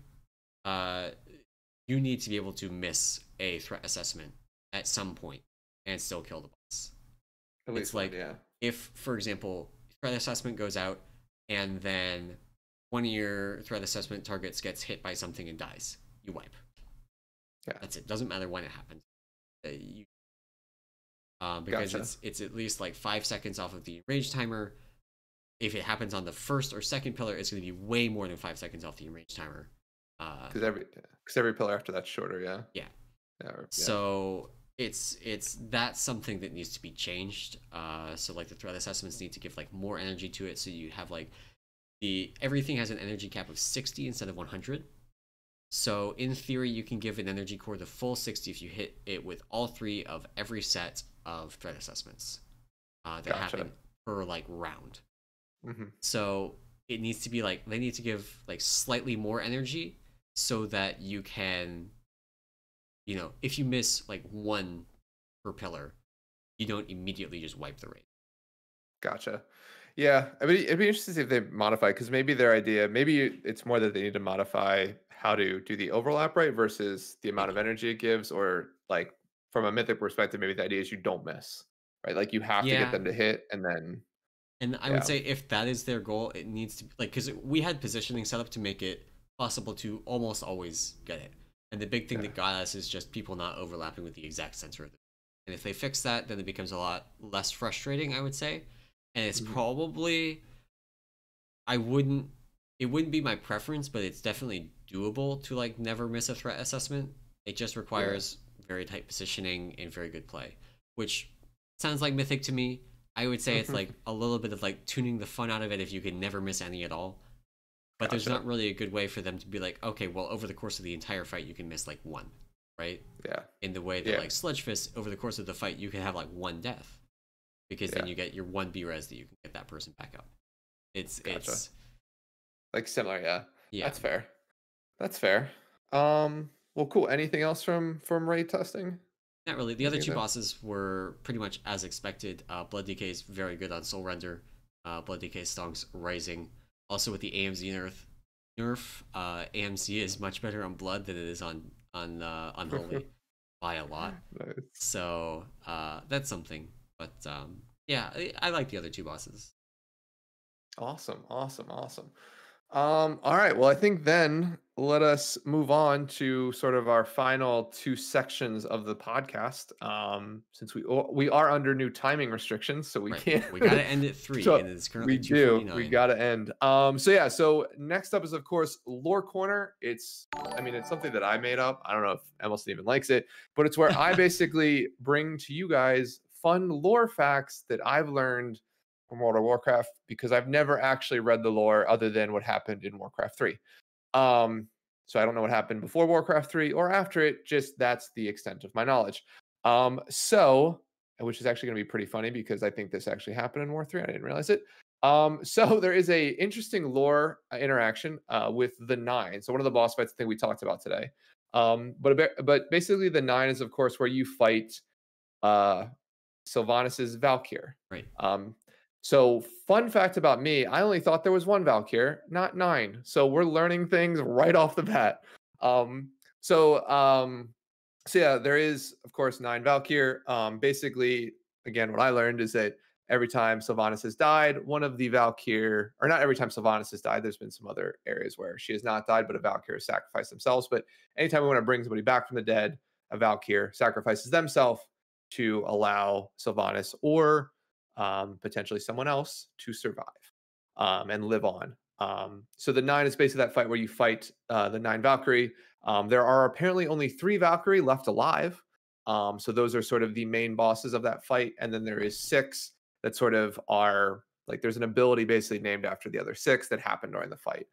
you need to be able to miss a threat assessment at some point and still kill the boss. It's like if, for example, threat assessment goes out and then one of your threat assessment targets gets hit by something and dies, you wipe. Yeah, that's it. Doesn't matter when it happens. Because it's at least like 5 seconds off of the enrage timer. If it happens on the first or second pillar, it's going to be way more than 5 seconds off the enrage timer. Because every pillar after that's shorter, yeah. Yeah. So that's something that needs to be changed. So like the threat assessments need to give like more energy to it. So you have like everything has an energy cap of 60 instead of 100. So in theory, you can give an energy core the full 60 if you hit it with all 3 of every set of threat assessments that happen per like round. So it needs to be like they need to give like slightly more energy so that you can, if you miss like 1 per pillar, you don't immediately just wipe the raid. Gotcha. Yeah, I mean, it'd be interesting to see if they modify, because maybe their idea, maybe it's more that they need to modify how to do the overlap, right, versus the amount of energy it gives, or like from a mythic perspective, maybe the idea is you don't miss, right? Like you have to get them to hit, and then. And I would say if that is their goal, it needs to be like, because we had positioning set up to make it possible to almost always get it. And the big thing that got us is just people not overlapping with the exact center of it. And if they fix that, then it becomes a lot less frustrating, I would say. And it's probably, it wouldn't be my preference, but it's definitely doable to like never miss a threat assessment. It just requires very tight positioning and very good play, which sounds like Mythic to me. I would say it's like a little bit of like tuning the fun out of it if you can never miss any at all. But there's not really a good way for them to be like, okay, well, over the course of the entire fight, you can miss like 1, right? Yeah. In the way that like Sledge Fist, over the course of the fight, you can have like 1 death. Because then you get your 1 B-res that you can get that person back up. It's like similar, yeah. That's fair. Well, cool. Anything else from raid testing? Not really. The other 2 bosses were pretty much as expected. Blood DK is very good on Soul Render. Blood DK stonks Rising. Also with the AMZ nerf, AMZ is much better on Blood than it is on on Unholy by a lot. Nice. So that's something. But yeah, I like the other two bosses. Awesome, awesome, awesome. All right. Well, I think then let us move on to sort of our final two sections of the podcast. Since we are under new timing restrictions, so we Right. can't. We gotta end at 3, So and it's we currently do. We 2:49. gotta end. So yeah. So next up is of course Lore Corner. I mean, it's something that I made up. I don't know if Emallson even likes it, but it's where I basically bring to you guys fun lore facts that I've learned from World of Warcraft because I've never actually read the lore other than what happened in Warcraft 3. So I don't know what happened before Warcraft 3 or after it, just that's the extent of my knowledge. So which is actually going to be pretty funny because I think this actually happened in War 3. I didn't realize it. So there is a interesting lore interaction with the Nine. So one of the boss fights I think we talked about today. But basically the Nine is of course where you fight Sylvanas's Valkyr. Right. So fun fact about me, I only thought there was one Valkyr, not 9. So we're learning things right off the bat. Um, so um, so yeah, there is of course 9 Valkyr. Basically, again, what I learned is that every time Sylvanas has died, one of the Valkyr, or not every time Sylvanas has died, there's been some other areas where she has not died, but a Valkyr has sacrificed themselves. But anytime we want to bring somebody back from the dead, a Valkyr sacrifices themselves to allow Sylvanas or potentially someone else to survive and live on. So the 9 is basically that fight where you fight the 9 Valkyrie. There are apparently only 3 Valkyrie left alive. So those are sort of the main bosses of that fight. And then there is 6 that sort of are like there's an ability basically named after the other 6 that happened during the fight,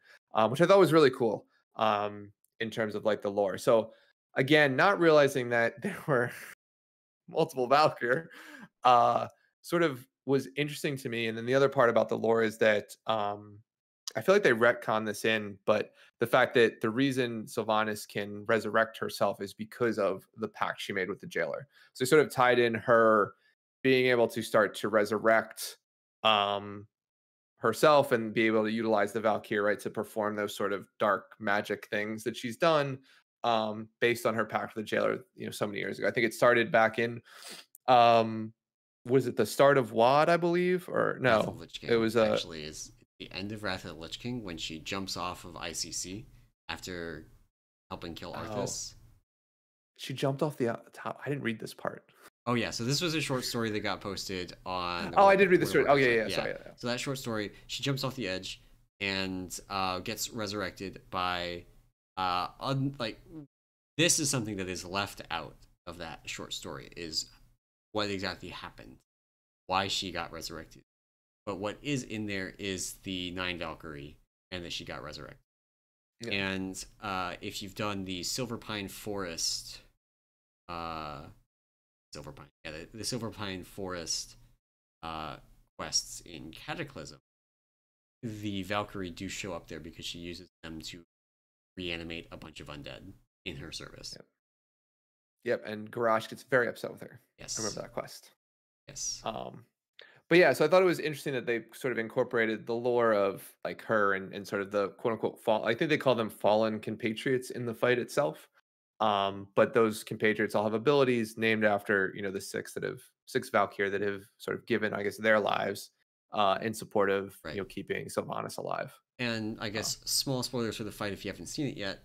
which I thought was really cool in terms of like the lore. So again, not realizing that there were multiple Valkyr, sort of was interesting to me. And then the other part about the lore is that I feel like they retcon this in, but the fact that the reason Sylvanas can resurrect herself is because of the pact she made with the jailer. So sort of tied in her being able to start to resurrect herself and be able to utilize the Valkyrie, right, to perform those sort of dark magic things that she's done based on her pact with the jailer, so many years ago. I think it started back in um was it the start of WoD, I believe, or Wrath of no? Lich It King was actually is the end of Wrath of Lich King when she jumps off of ICC after helping kill oh, Arthas. she jumped off the top. I didn't read this part. Oh yeah, so this was a short story that got posted on Oh, I did read the World of story. Oh Warcraft yeah, site. yeah, sorry. Yeah. So that short story, she jumps off the edge and gets resurrected by like this is something that is left out of that short story is what exactly happened, why she got resurrected. But what is in there is the 9 Valkyrie and that she got resurrected. Yeah. And if you've done the Silver Pine Forest, Silver Pine, yeah, the Silver Pine Forest quests in Cataclysm, the Valkyrie do show up there because she uses them to reanimate a bunch of undead in her service. Yep, and Garage gets very upset with her. Yes. I remember that quest. Yes. But yeah, so I thought it was interesting that they sort of incorporated the lore of like her and sort of the quote unquote fall. I think they call them fallen compatriots in the fight itself. But those compatriots all have abilities named after the 6 Valkyr that have sort of given, I guess, their lives in support of keeping Sylvanas alive. And I guess small spoilers for the fight if you haven't seen it yet.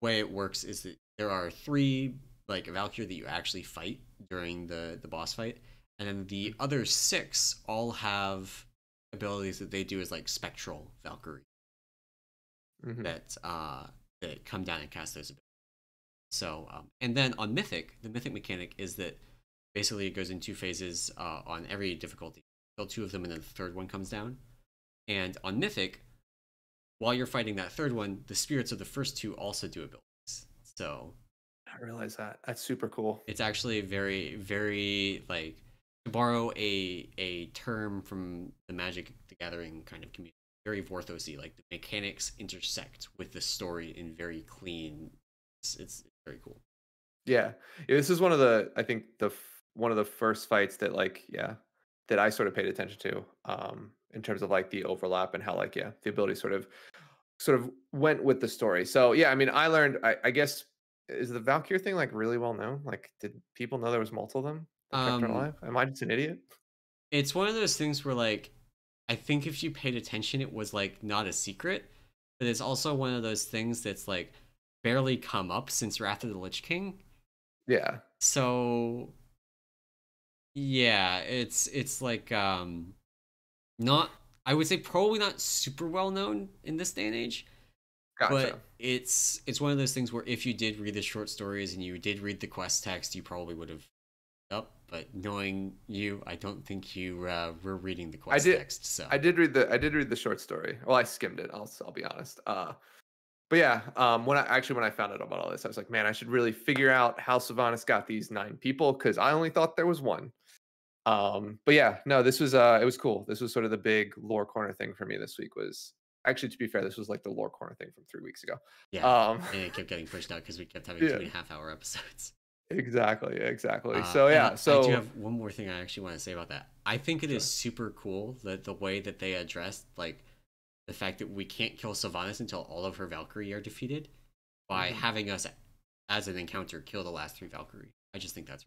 Way it works is that there are 3 like Valkyr that you actually fight during the boss fight, and then the other 6 all have abilities that they do as like spectral Valkyrie that come down and cast those abilities. So and then on Mythic, the Mythic mechanic is that basically it goes in 2 phases on every difficulty. Kill 2 of them, and then the third one comes down. And on Mythic, while you're fighting that third one, the spirits of the first 2 also do abilities. So I realize that. That's super cool. It's actually very, very like, to borrow a term from the Magic the Gathering kind of community, very Vorthosy. Like the mechanics intersect with the story in very clean. It's very cool. Yeah, this is one of the I think one of the first fights that that I sort of paid attention to in terms of like the overlap and how the ability sort of went with the story. So yeah, I mean, I learned I guess is the Valkyrie thing like really well known? Like, did people know there was multiple of them that kept her Um, alive? Am I just an idiot? it's one of those things where like I think if you paid attention, it was like not a secret, but it's also one of those things that's like barely come up since Wrath of the Lich King. Yeah, So yeah, it's like not, I would say probably not super well known in this day and age, but gotcha. it's one of those things where if you did read the short stories and you did read the quest text, you probably would have up. But knowing you, I don't think you were reading the I quest did. text. So I did read the short story. Well, I skimmed it. I'll be honest. But yeah, when I found out about all this, I was like, man, I should really figure out how Sylvanas got these 9 people because I only thought there was one. But yeah, no, this was it was cool. This was sort of the big lore corner thing for me this week. Was actually, to be fair, this was like the lore corner thing from 3 weeks ago. yeah, Um, and it kept getting pushed out because we kept having yeah, 2.5 hour episodes. exactly, exactly. So And yeah, I do so have one more thing I actually want to say about that. I think it is sure. super cool that the way that they addressed like the fact that we can't kill Sylvanas until all of her Valkyrie are defeated by Mhm. having us as an encounter kill the last 3 Valkyrie. I just think that's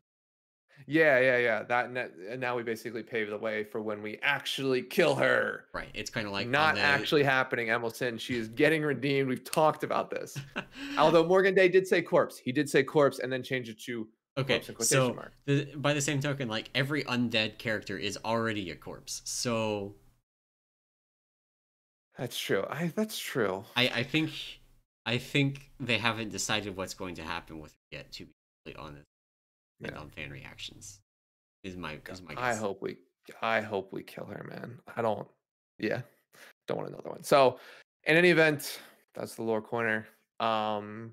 Yeah, yeah, yeah. And now we basically pave the way for when we actually kill her. right. It's kind of like on Not the actually happening, Emallson. She is getting redeemed. We've talked about this. Although Morgan Day did say corpse. He did say corpse and then change it to okay. corpse in quotation So mark. by the same token, like every undead character is already a corpse. So That's true. That's true. I think they haven't decided what's going to happen with her yet. To be completely honest, and Yeah. on fan reactions is my I guess. hope we I hope we kill her, man. I don't yeah, don't want another one. So in any event, that's the lore corner. Um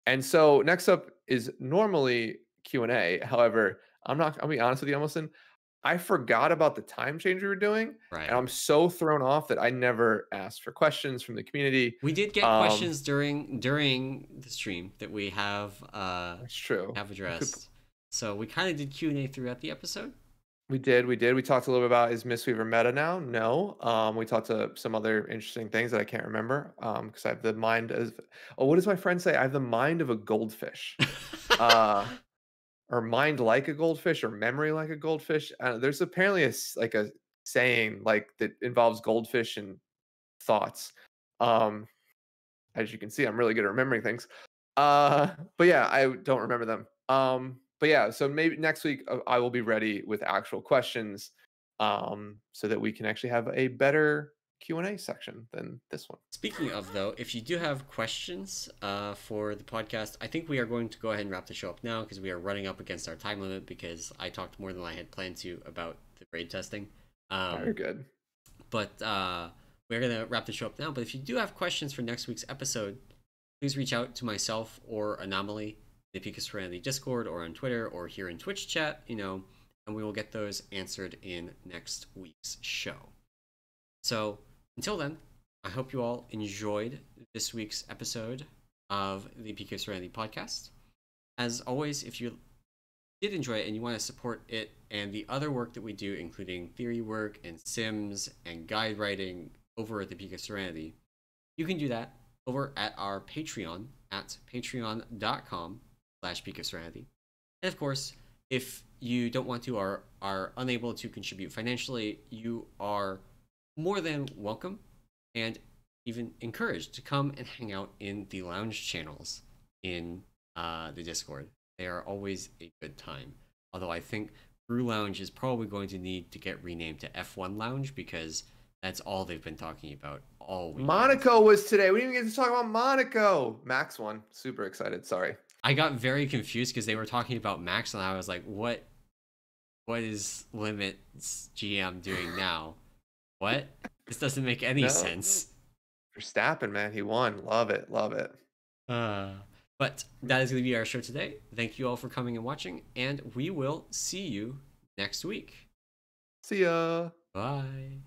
and so next up is normally Q&A. However, I'll be honest with you, Emerson. I forgot about the time change we were doing, and Right. I'm so thrown off that I never asked for questions from the community. We did get Um, questions during the stream that we that's true. have I could addressed. So we kind of did Q&A throughout the episode. We did. We talked a little bit about is Mistweaver meta now? No. We talked to some other interesting things that I can't remember. Because I have the mind of what does my friend say? I have the mind of a goldfish. Uh, or mind like a goldfish or memory like a goldfish. There's apparently like a saying like that involves goldfish and thoughts. Um, as you can see, I'm really good at remembering things. But yeah, I don't remember them. But yeah, so maybe next week I will be ready with actual questions, so that we can actually have a better Q&A section than this one. Speaking of though, if you do have questions for the podcast, I think we are going to go ahead and wrap the show up now because we are running up against our time limit because I talked more than I had planned to about the grade testing. Very good. But we're gonna wrap the show up now. But if you do have questions for next week's episode, please reach out to myself or Anomoly, the Peak of Serenity Discord, or on Twitter, or here in Twitch chat, and we will get those answered in next week's show. So until then, I hope you all enjoyed this week's episode of the Peak of Serenity podcast. As always, if you did enjoy it and you want to support it and the other work that we do, including theory work and sims and guide writing over at the Peak of Serenity, you can do that over at our Patreon at patreon.com/Peak of Serenity. And of course, if you don't want to or are unable to contribute financially, you are more than welcome and even encouraged to come and hang out in the lounge channels in the Discord. They are always a good time. Although I think Brew Lounge is probably going to need to get renamed to F1 Lounge because that's all they've been talking about all week. Monaco was today. We didn't even get to talk about Monaco. Max won. Super excited. Sorry. I got very confused because they were talking about Max and I was like, what is Limit's GM doing now? What? This doesn't make any sense. Verstappen, man, he won. Love it, love it. But that is going to be our show today. Thank you all for coming and watching, and we will see you next week. See ya. Bye.